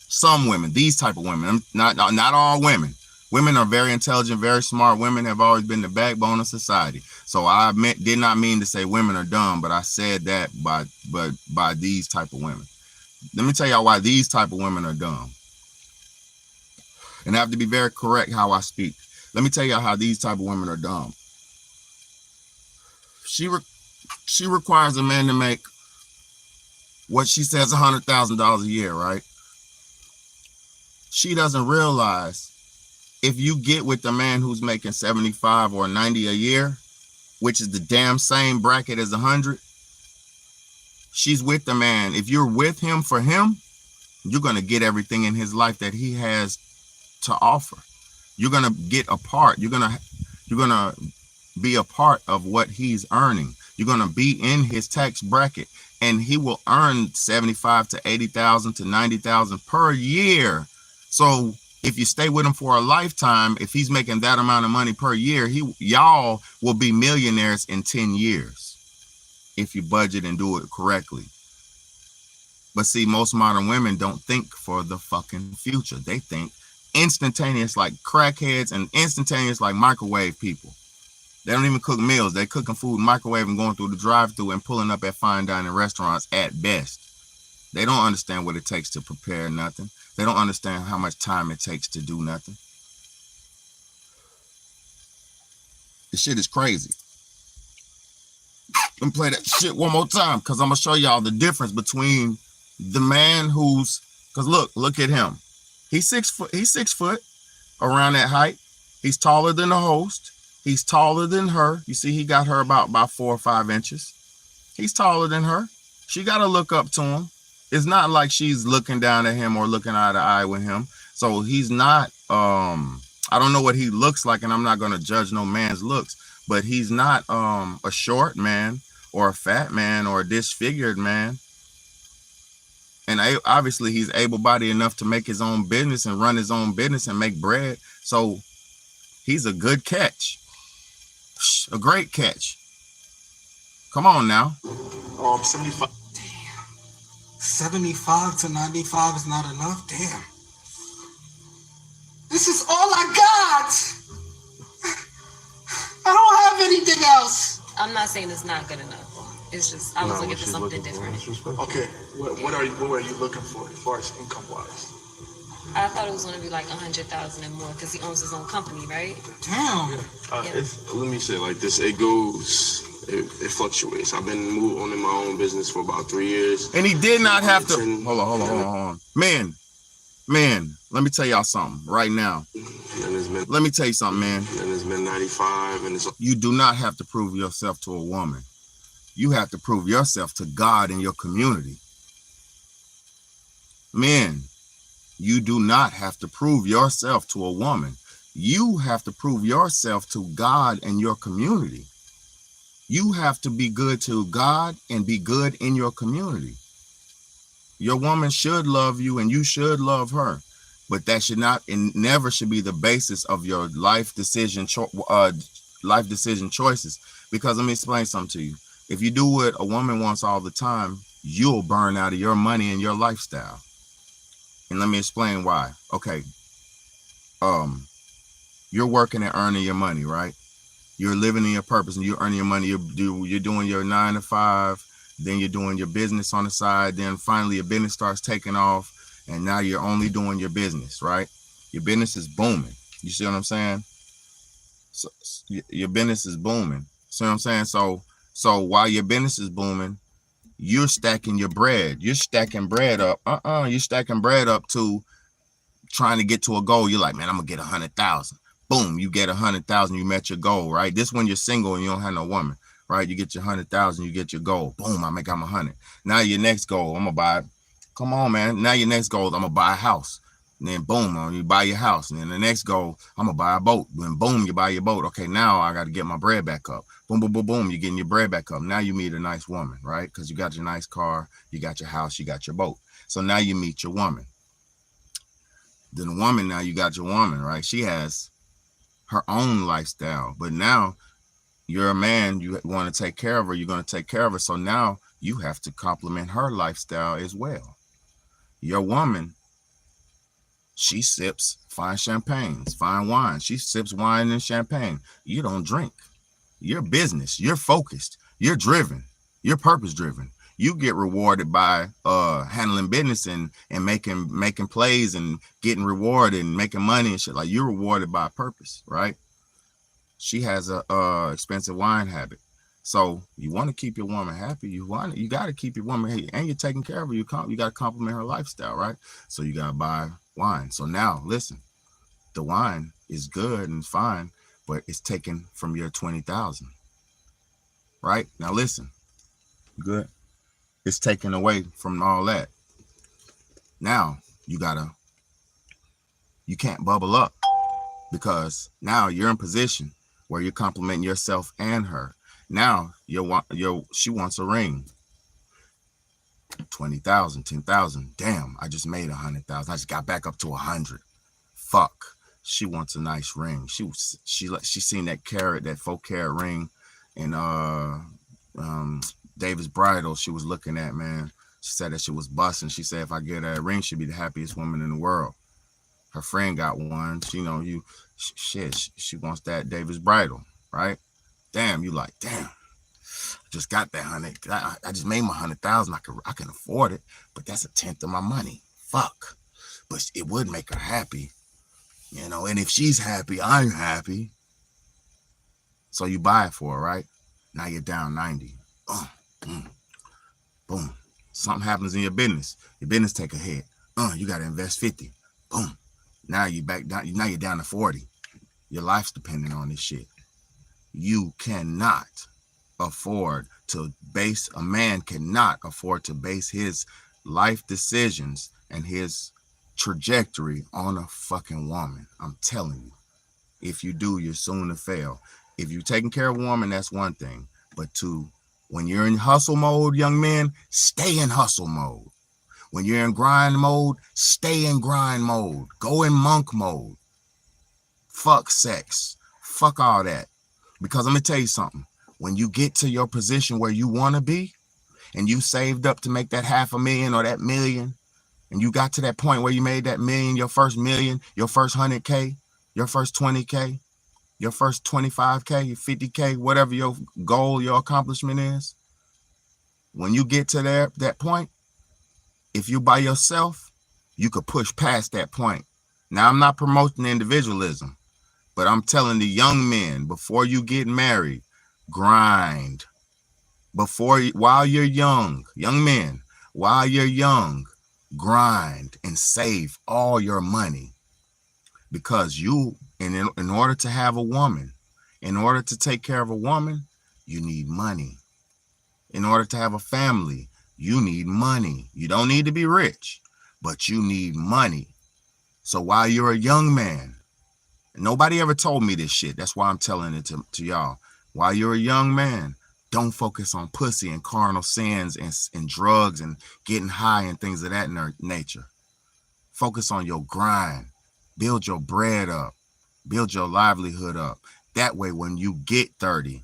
Some women, these type of women, not all women. Women are very intelligent, very smart. Women have always been the backbone of society. So I did not mean to say women are dumb, but I said that by these type of women. Let me tell y'all why these type of women are dumb. And I have to be very correct how I speak. Let me tell y'all how these type of women are dumb. She requires a man to make what she says $100,000 a year, right? She doesn't realize if you get with the man who's making 75 or 90 a year, which is the damn same bracket as 100, she's with the man. If you're with him for him, you're going to get everything in his life that he has to offer. You're going to get a part. You're going to be a part of what he's earning. You're going to be in his tax bracket, and he will earn 75 to 80,000 to 90,000 per year. So if you stay with him for a lifetime, if he's making that amount of money per year, y'all will be millionaires in 10 years if you budget and do it correctly. But see, most modern women don't think for the fucking future. They think instantaneous like crackheads and instantaneous like microwave people. They don't even cook meals. They're cooking food, microwaving, going through the drive-thru and pulling up at fine dining restaurants at best. They don't understand what it takes to prepare nothing. They don't understand how much time it takes to do nothing. This shit is crazy. Let me play that shit one more time because I'm going to show y'all the difference between the man who's, because look at him. He's 6 foot around that height. He's taller than the host. He's taller than her. You see, he got her about 4 or 5 inches. He's taller than her. She got to look up to him. It's not like she's looking down at him or looking eye to eye with him. So he's not, I don't know what he looks like, and I'm not going to judge no man's looks, but he's not a short man or a fat man or a disfigured man. And obviously he's able-bodied enough to make his own business and run his own business and make bread. So he's a good catch. A great catch. Come on now. 75. Damn. 75 to 95 is not enough? Damn. This is all I got. I don't have anything else. I'm not saying it's not good enough. It's just I was looking for something different. Okay, what are you looking for as far as income wise? I thought it was going to be like 100,000 and more because he owns his own company, right? Damn. Let me say it like this: it fluctuates. I've been owning my own business for about 3 years, and he did not have to. Hold on, man. Let me tell y'all something right now. Let me tell you something, man. And it's been 95, and you do not have to prove yourself to a woman. You have to prove yourself to God and your community. Men, You do not have to prove yourself to a woman. You have to prove yourself to God and your community. You have to be good to God and be good in your community. Your woman should love you and you should love her, but that should not and never should be the basis of your life decision choices. Because let me explain something to you. If you do what a woman wants all the time, you'll burn out of your money and your lifestyle. And let me explain why. Okay. You're working and earning your money, right? You're living in your purpose and you're earning your money. You're doing your 9 to 5, then you're doing your business on the side. Then finally your business starts taking off and now you're only doing your business, right? Your business is booming. You see what I'm saying? So your business is booming. See what I'm saying? So while your business is booming, you're stacking your bread. You're stacking bread up. You're stacking bread up to trying to get to a goal. You're like, man, I'm gonna get 100,000. Boom, you get 100,000. You met your goal, right? This when you're single and you don't have no woman, right? You get your 100,000. You get your goal. Boom, I make I'm 100. Now your next goal, I'm gonna buy. Come on, man. Now your next goal, I'm gonna buy a house. And then boom, you buy your house. And then the next goal, I'm gonna buy a boat. Then boom, you buy your boat. Okay, now I got to get my bread back up. Boom, boom, boom, boom. You're getting your bread back up. Now you meet a nice woman, right? Because you got your nice car, you got your house, you got your boat. So now you meet your woman. Then the woman, now you got your woman, right? She has her own lifestyle, but now you're a man, you want to take care of her, you're going to take care of her. So now you have to complement her lifestyle as well. Your woman, she sips fine champagnes, fine wine. She sips wine and champagne. You don't drink. You're business. You're focused. You're driven. You're purpose driven. You get rewarded by handling business and making plays and getting rewarded and making money and shit. Like, you're rewarded by purpose, right? She has a expensive wine habit. So you want to keep your woman happy. You got to keep your woman happy, and you're taking care of her. You got to compliment her lifestyle, right? So you got to buy wine. So now listen, the wine is good and fine, but it's taken from your 20,000, right? Now listen, good. It's taken away from all that. Now you can't bubble up because now you're in position where you're complimenting yourself and her. Now she wants a ring. 20,000, 10,000. Damn, I just made 100,000. I just got back up to 100. Fuck. She wants a nice ring. She seen that 4-carat ring in Davis Bridal. She was looking at, man. She said that shit was busting. She said if I get that ring, she'd be the happiest woman in the world. Her friend got one. She she wants that Davis Bridal, right? Damn, you like, damn. Just got that 100. I just made my 100,000. I can afford it, but that's 1/10 of my money. Fuck. But it would make her happy, and if she's happy, I'm happy. So you buy it for her, right? Now you're down 90. Boom. Something happens in your business. Your business take a hit. You got to invest 50. Boom. Now you back down. Now you're down to 40. Your life's depending on this shit. You cannot afford to base, a man cannot afford to base his life decisions and his trajectory on a fucking woman. I'm telling you. If you do, you're soon to fail. If you're taking care of a woman, that's one thing. But when you're in hustle mode, young men, stay in hustle mode. When you're in grind mode, stay in grind mode. Go in monk mode. Fuck sex. Fuck all that. Because let me tell you something. When you get to your position where you want to be, and you saved up to make that $500,000 or that $1 million, and you got to that point where you made that $1 million, your first $1 million, your first 100K, your first 20K, your first 25K, your 50K, whatever your goal, your accomplishment is. When you get to that point, if you by yourself, you could push past that point. Now, I'm not promoting individualism, but I'm telling the young men, before you get married, grind. While you're young men, while you're young, grind and save all your money. Because in order to have a woman, in order to take care of a woman, you need money. In order to have a family, you need money. You don't need to be rich, but you need money. So while you're a young man, nobody ever told me this shit. That's why I'm telling it to y'all. While you're a young man, don't focus on pussy and carnal sins and drugs and getting high and things of that nature. Focus on your grind. Build your bread up. Build your livelihood up. That way, when you get 30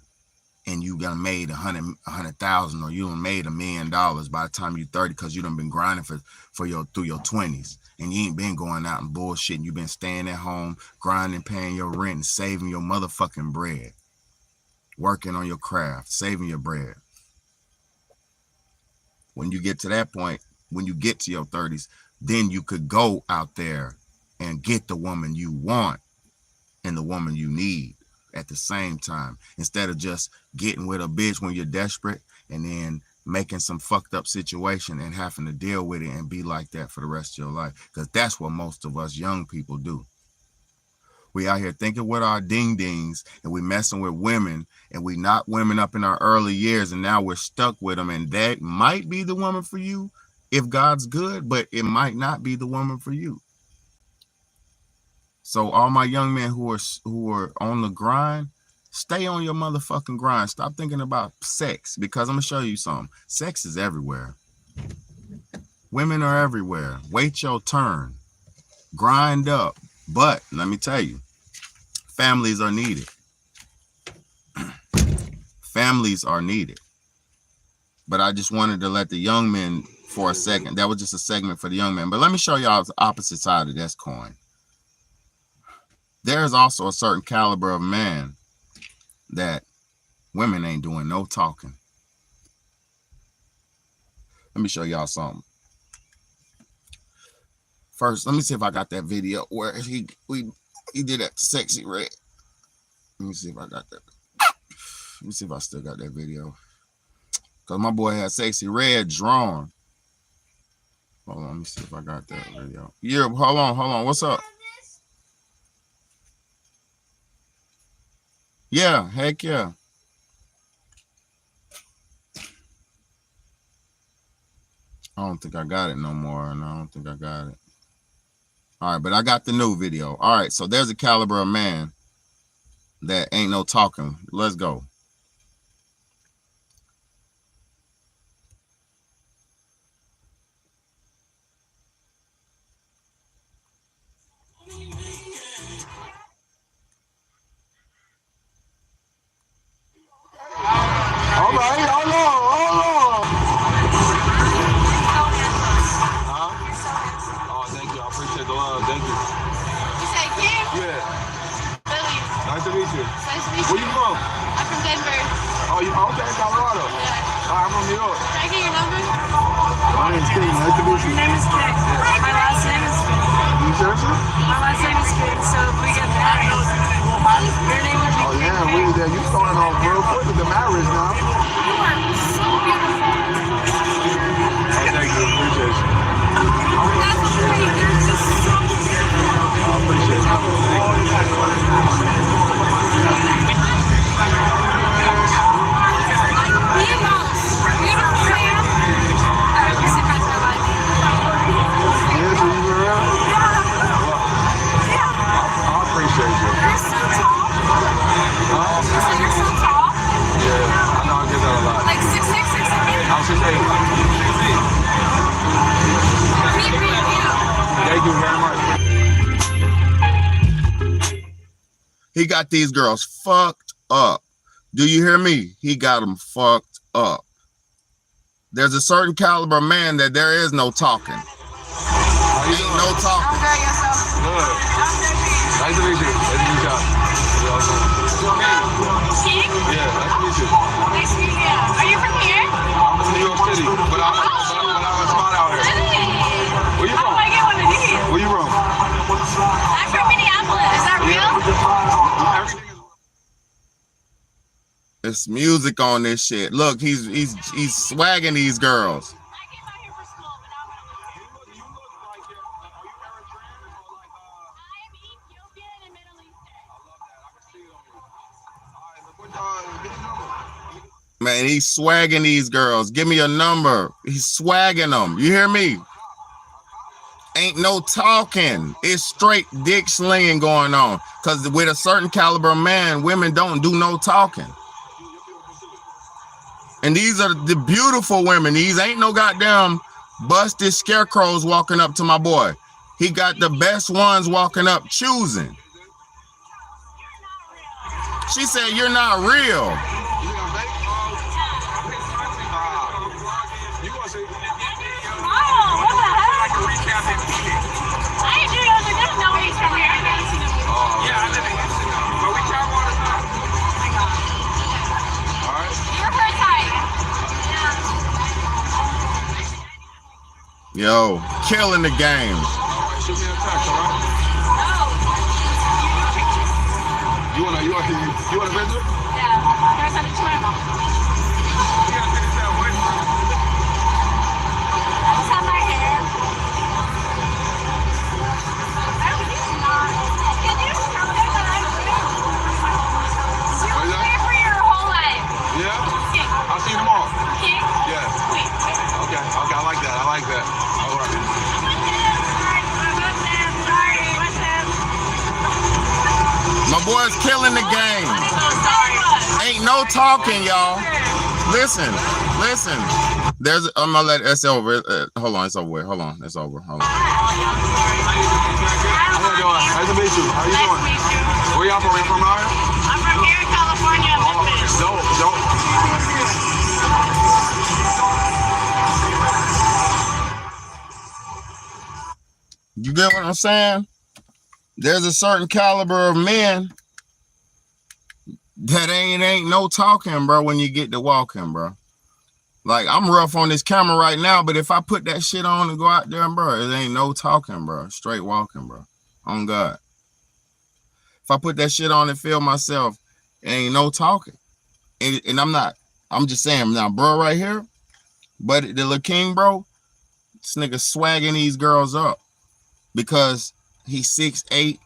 and you done made 100,000 or you done made $1 million by the time you're 30, because you done been grinding through your 20s, and you ain't been going out and bullshitting. You've been staying at home, grinding, paying your rent, and saving your motherfucking bread. Working on your craft, saving your bread. When you get to that point, when you get to your 30s, then you could go out there and get the woman you want and the woman you need at the same time, instead of just getting with a bitch when you're desperate and then making some fucked up situation and having to deal with it and be like that for the rest of your life. Because that's what most of us young people do. We out here thinking with our ding dings and we messing with women, and we knock women up in our early years, and now we're stuck with them, and that might be the woman for you if God's good, but it might not be the woman for you. So all my young men who are on the grind, stay on your motherfucking grind. Stop thinking about sex, because I'm gonna show you something. Sex is everywhere. Women are everywhere. Wait your turn. Grind up. But let me tell you, families are needed. Families are needed. But I just wanted to let the young men for a second. That was just a segment for the young men. But let me show y'all the opposite side of this coin. There's also a certain caliber of man that women ain't doing no talking. Let me show y'all something. First, let me see if I got that video where he did that sexy red. Let me see if I got that. Let me see if I still got that video. Because my boy had sexy red drawn. Hold on, let me see if I got that video. Yeah, hold on. What's up? Yeah, heck yeah. I don't think I got it no more, and I don't think I got it. All right, but I got the new video. All right, so there's a caliber of man that ain't no talking. Let's go. All right, hold on. Huh? Oh, thank you. I appreciate the love. Thank you. You say Kim? Yeah. Billy. Nice to meet you. Nice to meet you. Where you from? I'm from Denver. Oh, you okay? Colorado. Yeah. I'm from New York. Can I get your number? My name's King. Nice to meet you. Your name is Kate. My last name is Kate. You seriously? My last name is Kate, so if we get married, your name would be Oh yeah, you starting off real quick with the marriage now. You are so beautiful. Oh, thank you. Appreciate you. That's great. You're just so beautiful. I appreciate The most beautiful man I've ever seen in my life. Yeah, so you were around? I appreciate you. You're so tall. So you're so tall. Yeah, I know I get that a lot. Like 6'6", 6'7". I'm 6'8". Thank you very much. He got these girls fucked up. Do you hear me? He got them fucked up. There's a certain caliber man that there is no talking. Ain't no talking. I'm very yourself. Good. Nice to meet you. Nice to meet y'all. King? Yeah, nice to meet you. Nice to meet you. Are you from here? I'm from New York City, but I'm a spot out here. Where you from? Oh, I get one of these. Where you from? I'm from Minneapolis. Is that real? Everything is It's music on this shit. Look, he's swagging these girls. I came out here for school, but now I'm gonna leave. You look like you're, are you Eritrean or like, I am Ethiopian and Middle Eastern. I love that. I can see it on you. All right, look, get your number. Man, he's swagging these girls. Give me a number. He's swagging them. You hear me? ain't no talking. It's straight dick slinging going on. Because with a certain caliber of man, women don't do no talking. And these are the beautiful women. These ain't no goddamn busted scarecrows walking up to my boy. He got the best ones walking up choosing. She said, you're not real. Yo, killing the game. Shoot me a text, all right? You wanna visit? Yeah, I'm gonna send it to my mom. I just have my hair. Can you tell her that I'm real? You were there for your whole life. Yeah? Okay. I'll see you tomorrow. Okay? Yeah. Sweet. Okay, I like that. All right. My boy's killing the game. Ain't no talking, y'all. Listen. There's, I'm gonna let it's over. Hold on, it's over. Hold on, it's over. Hold on. How you doing? Nice to meet you. How you doing? Where y'all from? You from out here? I'm from here in California. Dope. You get what I'm saying? There's a certain caliber of men that ain't no talking, bro, when you get to walking, bro. Like, I'm rough on this camera right now, but if I put that shit on and go out there, bro, it ain't no talking, bro. Straight walking, bro. On God. If I put that shit on and feel myself, it ain't no talking. And I'm just saying now, bro, right here, but the little king, bro, this nigga swagging these girls up because he's 6'8"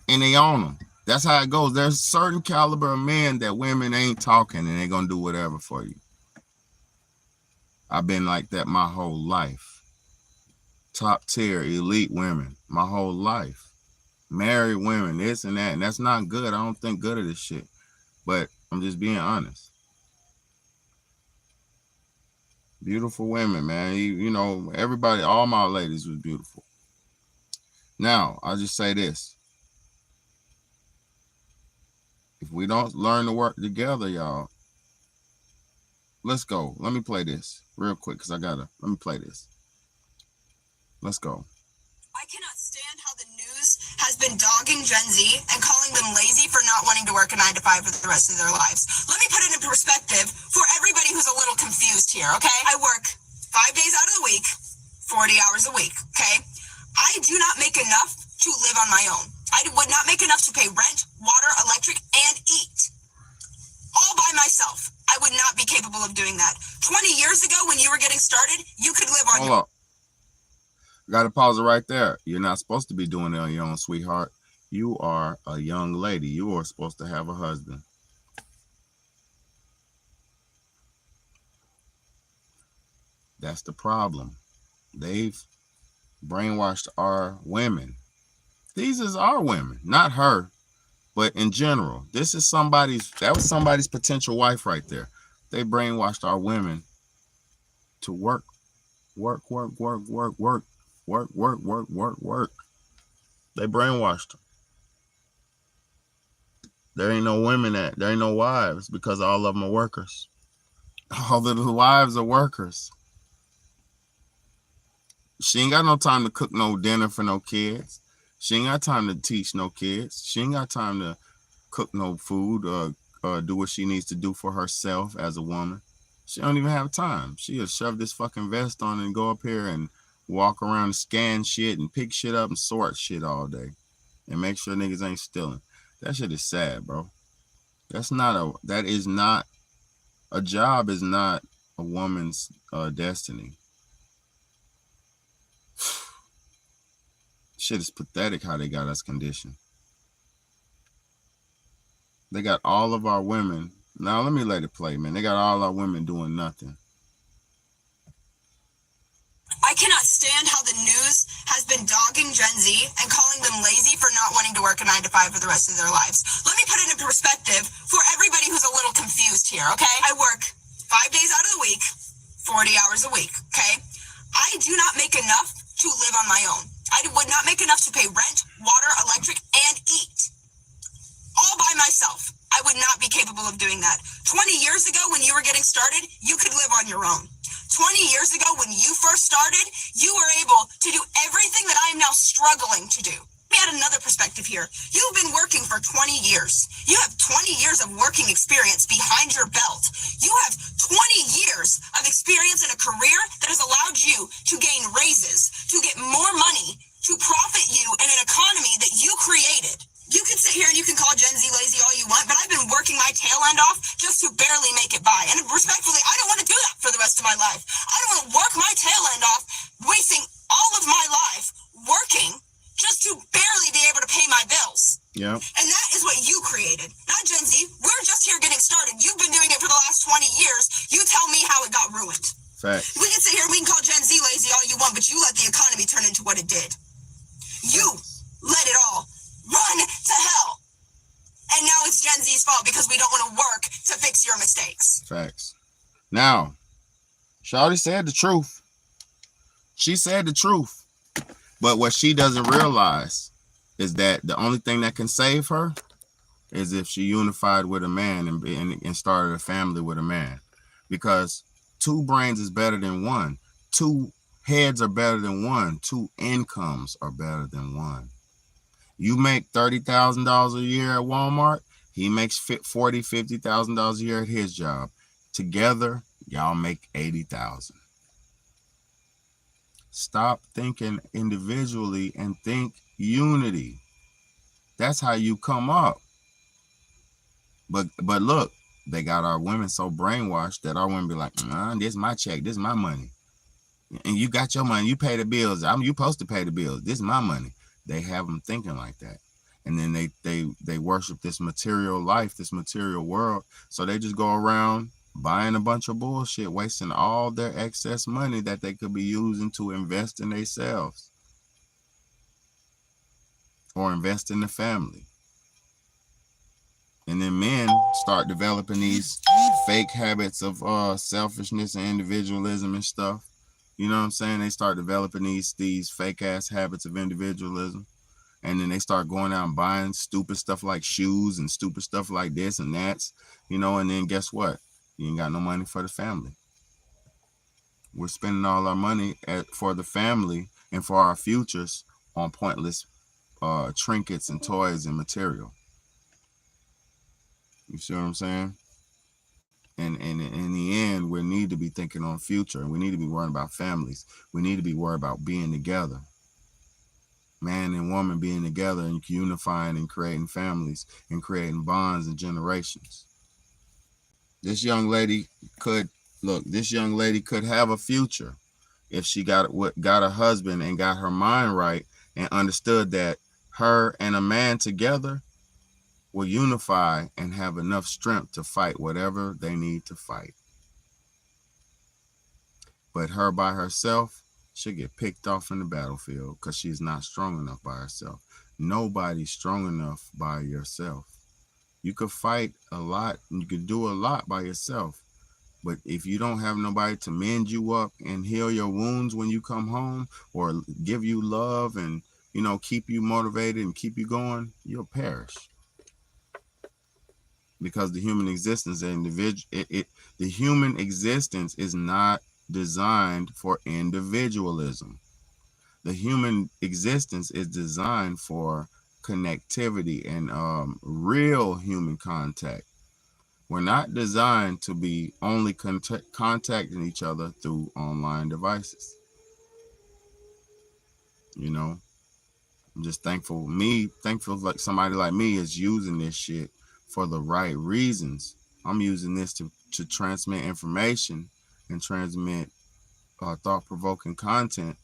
and they on him. That's how it goes. There's a certain caliber of men that women ain't talking and they gonna do whatever for you. I've been like that my whole life. Top tier, elite women, my whole life. Married women, this and that, and that's not good. I don't think good of this shit, but I'm just being honest. Beautiful women, man. You know, everybody, all my ladies was beautiful. Now, I'll just say this. If we don't learn to work together, y'all, let's go. Let me play this real quick because let me play this. Let's go. I cannot stand how the news has been dogging Gen Z and calling them lazy for not wanting to work a 9 to 5 for the rest of their lives. Let me put it in perspective for everybody who's a little confused here, okay? I work 5 days out of the week, 40 hours a week, okay? I do not make enough to live on my own. I would not make enough to pay rent, water, electric, and eat. All by myself. I would not be capable of doing that. 20 years ago when you were getting started, you could live on your own. Got to pause it right there. You're not supposed to be doing it on your own, sweetheart. You are a young lady. You are supposed to have a husband. That's the problem. They've brainwashed our women. These is our women, not her, but in general. That was somebody's potential wife right there. They brainwashed our women to work. They brainwashed them. There ain't no women there ain't no wives because all of them are workers. All of the wives are workers. She ain't got no time to cook no dinner for no kids. She ain't got time to teach no kids. She ain't got time to cook no food or do what she needs to do for herself as a woman. She don't even have time. She'll shove this fucking vest on and go up here and walk around and scan shit and pick shit up and sort shit all day and make sure niggas ain't stealing. That shit is sad, bro. A job is not a woman's destiny. Shit is pathetic how they got us conditioned. They got all of our women. Now let me let it play, man. They got all our women doing nothing. I cannot stand how the the news has been dogging Gen Z and calling them lazy for not wanting to work a 9 to 5 for the rest of their lives. Let me put it in perspective for everybody who's a little confused here, okay? I work 5 days out of the week, 40 hours a week, okay? I do not make enough to live on my own. I would not make enough to pay rent, water, electric, and eat. All by myself. I would not be capable of doing that. 20 years ago when you were getting started, you could live on your own. 20 years ago when you first started, you were able to do everything that I am now struggling to do. Let me add another perspective here. You've been working for 20 years. You have 20 years of working experience behind your belt. You have 20 years of experience in a career that has allowed you to gain raises, to get more money, to profit you in an economy that you created. You can sit here and you can call Gen Z lazy all you want, but I've been working my tail end off just to barely make it by. And respectfully, I don't want to do that for the rest of my life. I don't want to work my tail end off, wasting all of my life working just to barely be able to pay my bills. Yeah. And that is what you created, not Gen Z. We're just here getting started. You've been doing it for the last 20 years. You tell me how it got ruined. Facts. We can sit here and we can call Gen Z lazy all you want, but you let the economy turn into what it did. You let it all run to hell. And now it's Gen Z's fault because we don't want to work to fix your mistakes. Facts. Now, Shawty said the truth. She said the truth. But what she doesn't realize is that the only thing that can save her is if she unified with a man and started a family with a man. Because 2 brains is better than 1. 2 heads are better than 1. 2 incomes are better than 1. You make $30,000 a year at Walmart. He makes $40,000, $50,000 a year at his job. Together, y'all make $80,000. Stop thinking individually and think unity. That's how you come up. But look, they got our women so brainwashed that our women be like, this is my check, this is my money. And you got your money, you pay the bills. You supposed to pay the bills. This is my money. They have them thinking like that. And then they worship this material life, this material world. So they just go around buying a bunch of bullshit, wasting all their excess money that they could be using to invest in themselves or invest in the family. And then men start developing these fake habits of selfishness and individualism and stuff. You know what I'm saying? They start developing these fake ass habits of individualism. And then they start going out and buying stupid stuff like shoes and stupid stuff like this and that, you know, and then guess what? You ain't got no money for the family. We're spending all our money for the family and for our futures on pointless trinkets and toys and material. You see what I'm saying? And in the end, we need to be thinking on future, and we need to be worrying about families. We need to be worried about being together. Man and woman being together and unifying and creating families and creating bonds and generations. This young lady could have a future if she got a husband and got her mind right and understood that her and a man together will unify and have enough strength to fight whatever they need to fight. But her by herself, she'll get picked off in the battlefield because she's not strong enough by herself. Nobody's strong enough by yourself. You could fight a lot, and you could do a lot by yourself. But if you don't have nobody to mend you up and heal your wounds when you come home, or give you love and, you know, keep you motivated and keep you going, you'll perish. Because the human existence the human existence is not designed for individualism. The human existence is designed for connectivity and real human contact. We're not designed to be only contacting each other through online devices. You know, I'm just thankful like somebody like me is using this shit for the right reasons. I'm using this to transmit information and transmit thought-provoking content,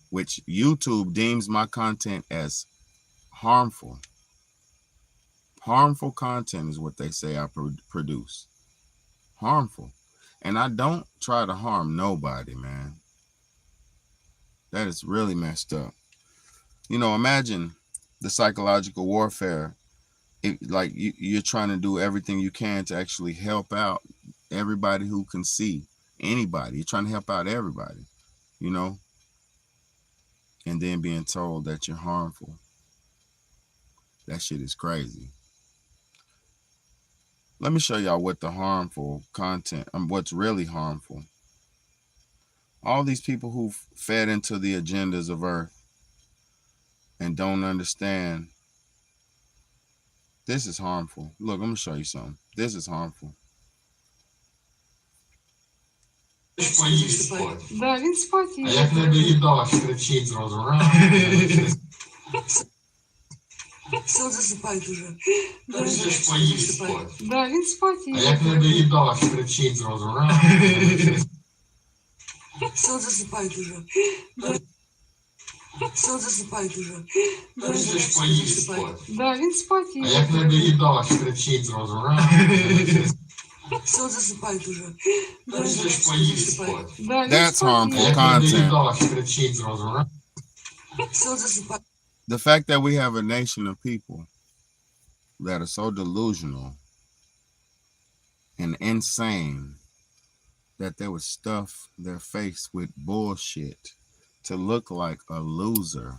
which YouTube deems my content as harmful. Harmful content is what they say I produce. Harmful. And I don't try to harm nobody, man. That is really messed up. You know, imagine the psychological warfare. Like you're trying to do everything you can to actually help out everybody who can see anybody. You're trying to help out everybody, you know, and then being told that you're harmful. That shit is crazy. Let me show y'all what the harmful content, what's really harmful. All these people who fed into the agendas of Earth and don't understand, this is harmful. Look, I'm gonna show you something. This is harmful. Да, він спать А як не доїдала, кричить зразу. Все, засипають уже. Та ж ж поїсть спать. Да, він спать А як не доїдала, кричить зразу. Все, засипають уже. Все, засипають уже. Та ж ж поїсть спать. Да, він спать А як не доїдала, кричить зразу. Все, засипають уже. Та ж поїсть спать. That's harmful content. Все, засипають. The fact that we have a nation of people that are so delusional and insane that they would stuff their face with bullshit to look like a loser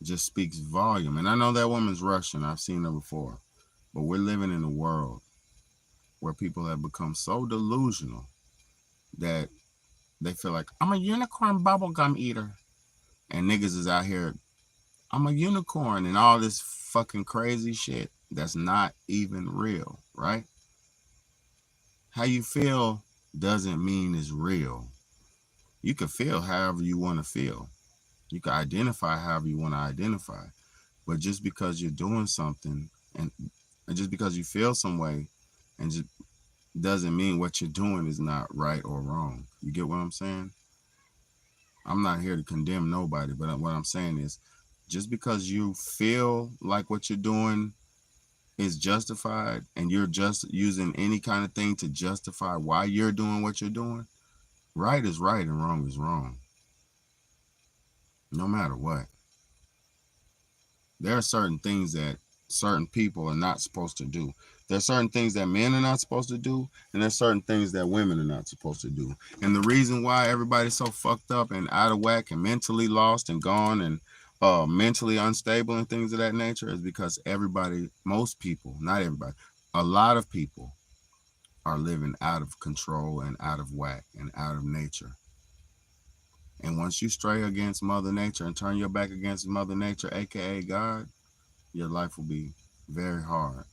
just speaks volume. And I know that woman's Russian. I've seen her before. But we're living in a world where people have become so delusional that they feel like, I'm a unicorn bubblegum eater. And niggas is out here, I'm a unicorn and all this fucking crazy shit that's not even real, right? How you feel doesn't mean it's real. You can feel however you want to feel. You can identify however you want to identify. But just because you're doing something and just because you feel some way and just doesn't mean what you're doing is not right or wrong. You get what I'm saying? I'm not here to condemn nobody, but what I'm saying is just because you feel like what you're doing is justified and you're just using any kind of thing to justify why you're doing what you're doing, right is right and wrong is wrong. No matter what. There are certain things that certain people are not supposed to do. There's certain things that men are not supposed to do, and there's certain things that women are not supposed to do. And the reason why everybody's so fucked up and out of whack and mentally lost and gone and mentally unstable and things of that nature is because everybody, most people, not everybody, a lot of people are living out of control and out of whack and out of nature. And once you stray against Mother Nature and turn your back against Mother Nature, aka God, your life will be very hard.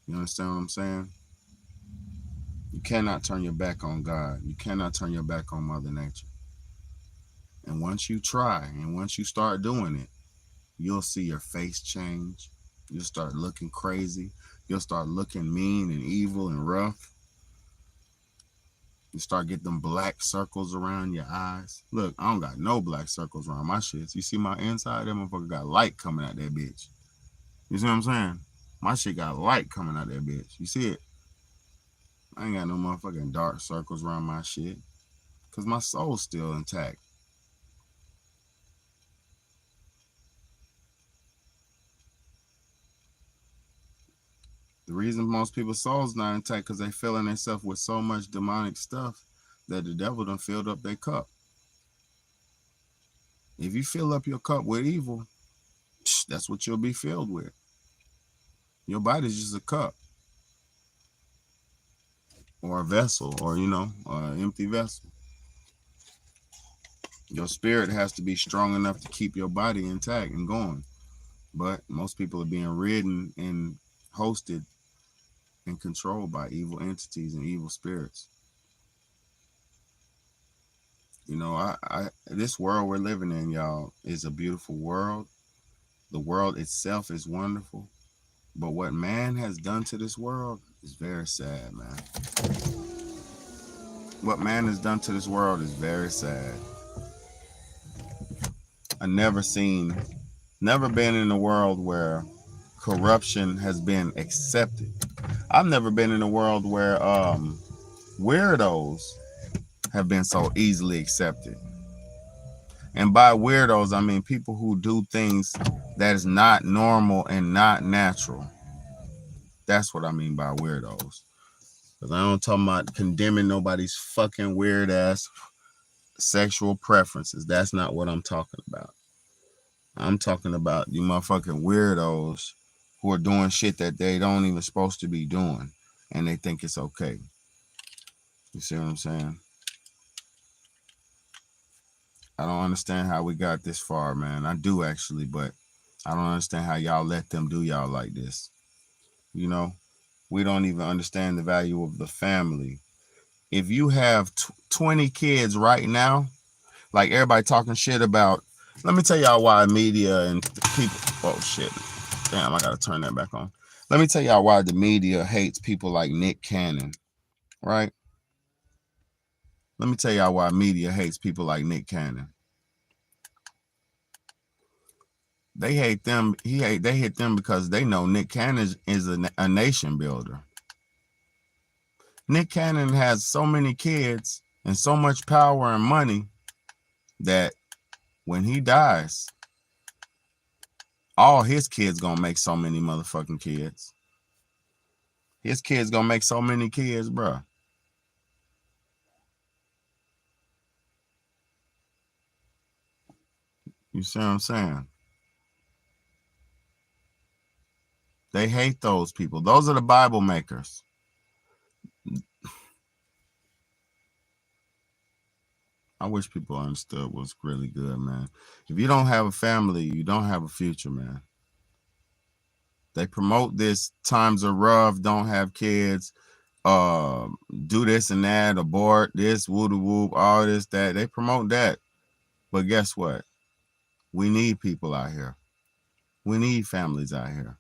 You understand what I'm saying? You cannot turn your back on God. You cannot turn your back on Mother Nature. And once you try and once you start doing it, you'll see your face change. You'll start looking crazy. You'll start looking mean and evil and rough. You start getting them black circles around your eyes. Look, I don't got no black circles around my shit. You see my inside? That motherfucker got light coming out that bitch. You see what I'm saying? My shit got light coming out that bitch. You see it? I ain't got no motherfucking dark circles around my shit. Because my soul's still intact. The reason most people's souls not intact because they filling themselves with so much demonic stuff that the devil done filled up their cup. If you fill up your cup with evil, that's what you'll be filled with. Your body's just a cup. Or a vessel, or, an empty vessel. Your spirit has to be strong enough to keep your body intact and going. But most people are being ridden and hosted and controlled by evil entities and evil spirits. This world we're living in, y'all, is a beautiful world. The world itself is wonderful. But what man has done to this world is very sad, man. What man has done to this world is very sad. I've never been in a world where corruption has been accepted. I've never been in a world where weirdos have been so easily accepted. And by weirdos, I mean people who do things that is not normal and not natural. That's what I mean by weirdos. Because I don't talk about condemning nobody's fucking weird ass sexual preferences. That's not what I'm talking about. I'm talking about you motherfucking weirdos who are doing shit that they don't even supposed to be doing, and they think it's okay. You see what I'm saying? I don't understand how we got this far, man. I do actually, but I don't understand how y'all let them do y'all like this. You know, we don't even understand the value of the family. If you have 20 kids right now, like everybody talking shit about, let me tell y'all why media and people, oh shit, damn, I gotta turn that back on. Let me tell y'all why the media hates people like Nick Cannon, right? Let me tell y'all why media hates people like Nick Cannon. They hate them. They hate them because they know Nick Cannon is a nation builder. Nick Cannon has so many kids and so much power and money that when he dies, all his kids gonna make so many motherfucking kids. His kids gonna make so many kids, bro. You see what I'm saying? They hate those people. Those are the Bible makers. I wish people understood what's really good, man. If you don't have a family, you don't have a future, man. They promote this, times are rough, don't have kids, do this and that, abort this, woo-de-whoop, all this, that. They promote that. But guess what? We need people out here. We need families out here.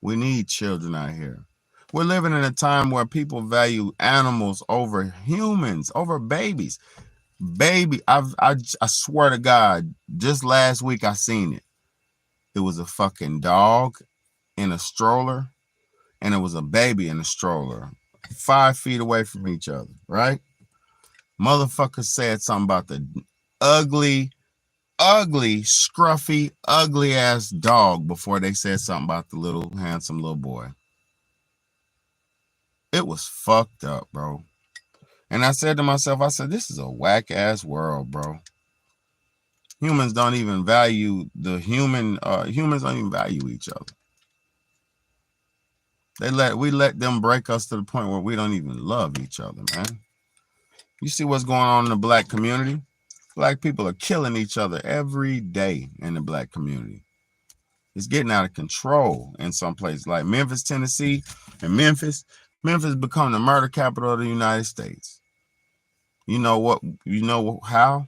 We need children out here. We're living in a time where people value animals over humans, over babies. Baby, I swear to God, just last week I seen it. It was a fucking dog in a stroller, and it was a baby in a stroller, 5 feet away from each other, right? Motherfucker said something about the ugly, scruffy, ugly ass dog before they said something about the little handsome little boy. It was fucked up, bro. And I said to myself, I said, this is a whack ass world, bro. Humans don't even value the humans don't even value each other. We let them break us to the point where we don't even love each other, man. You see what's going on in the black community? Black people are killing each other every day in the black community. It's getting out of control in some places like Memphis, Tennessee, and Memphis become the murder capital of the United States. You know what? You know how?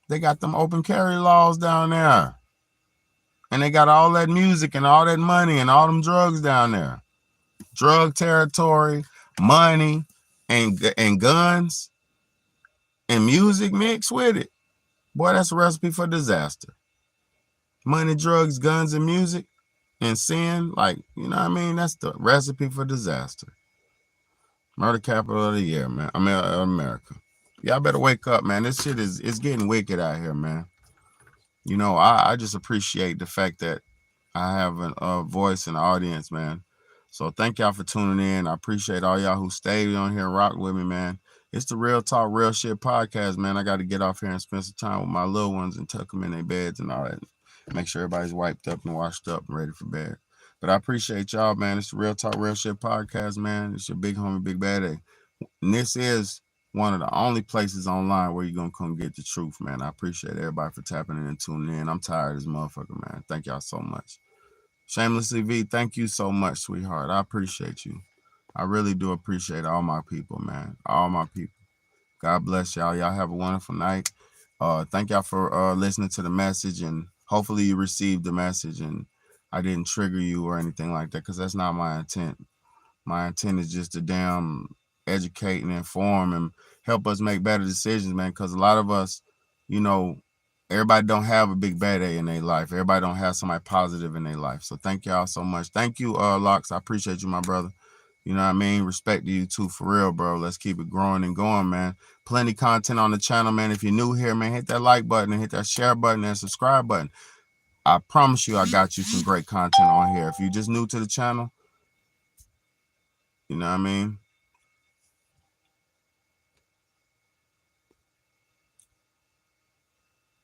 They got them open carry laws down there. And they got all that music and all that money and all them drugs down there. Drug territory, money, and guns, and music mixed with it. Boy, that's a recipe for disaster. Money, drugs, guns, and music, and sin, like, you know what I mean? That's the recipe for disaster. Murder capital of the year, man. America. Y'all better wake up, man. This shit it's getting wicked out here, man. You know, I just appreciate the fact that I have a voice and audience, man. So thank y'all for tuning in. I appreciate all y'all who stayed on here and rocked with me, man. It's the Real Talk, Real Shit podcast, man. I got to get off here and spend some time with my little ones and tuck them in their beds and all that. Make sure everybody's wiped up and washed up and ready for bed. But I appreciate y'all, man. It's the Real Talk, Real Shit podcast, man. It's your big homie, Big Bad A. And this is one of the only places online where you're going to come get the truth, man. I appreciate everybody for tapping in and tuning in. I'm tired of this motherfucker, man. Thank y'all so much. Shamelessly V, thank you so much, sweetheart. I appreciate you. I really do appreciate all my people, man. All my people. God bless y'all. Y'all have a wonderful night. Thank y'all for listening to the message, and hopefully you received the message and I didn't trigger you or anything like that, because that's not my intent. My intent is just to damn educate and inform and help us make better decisions, man, because a lot of us, you know, everybody don't have a big bad A in their life. Everybody don't have somebody positive in their life. So thank y'all so much. Thank you, Locks. I appreciate you, my brother. You know what I mean? Respect to you too, for real, bro. Let's keep it growing and going, man. Plenty content on the channel, man. If you're new here, man, hit that like button and hit that share button and subscribe button. I promise you I got you some great content on here. If you're just new to the channel, you know what I mean?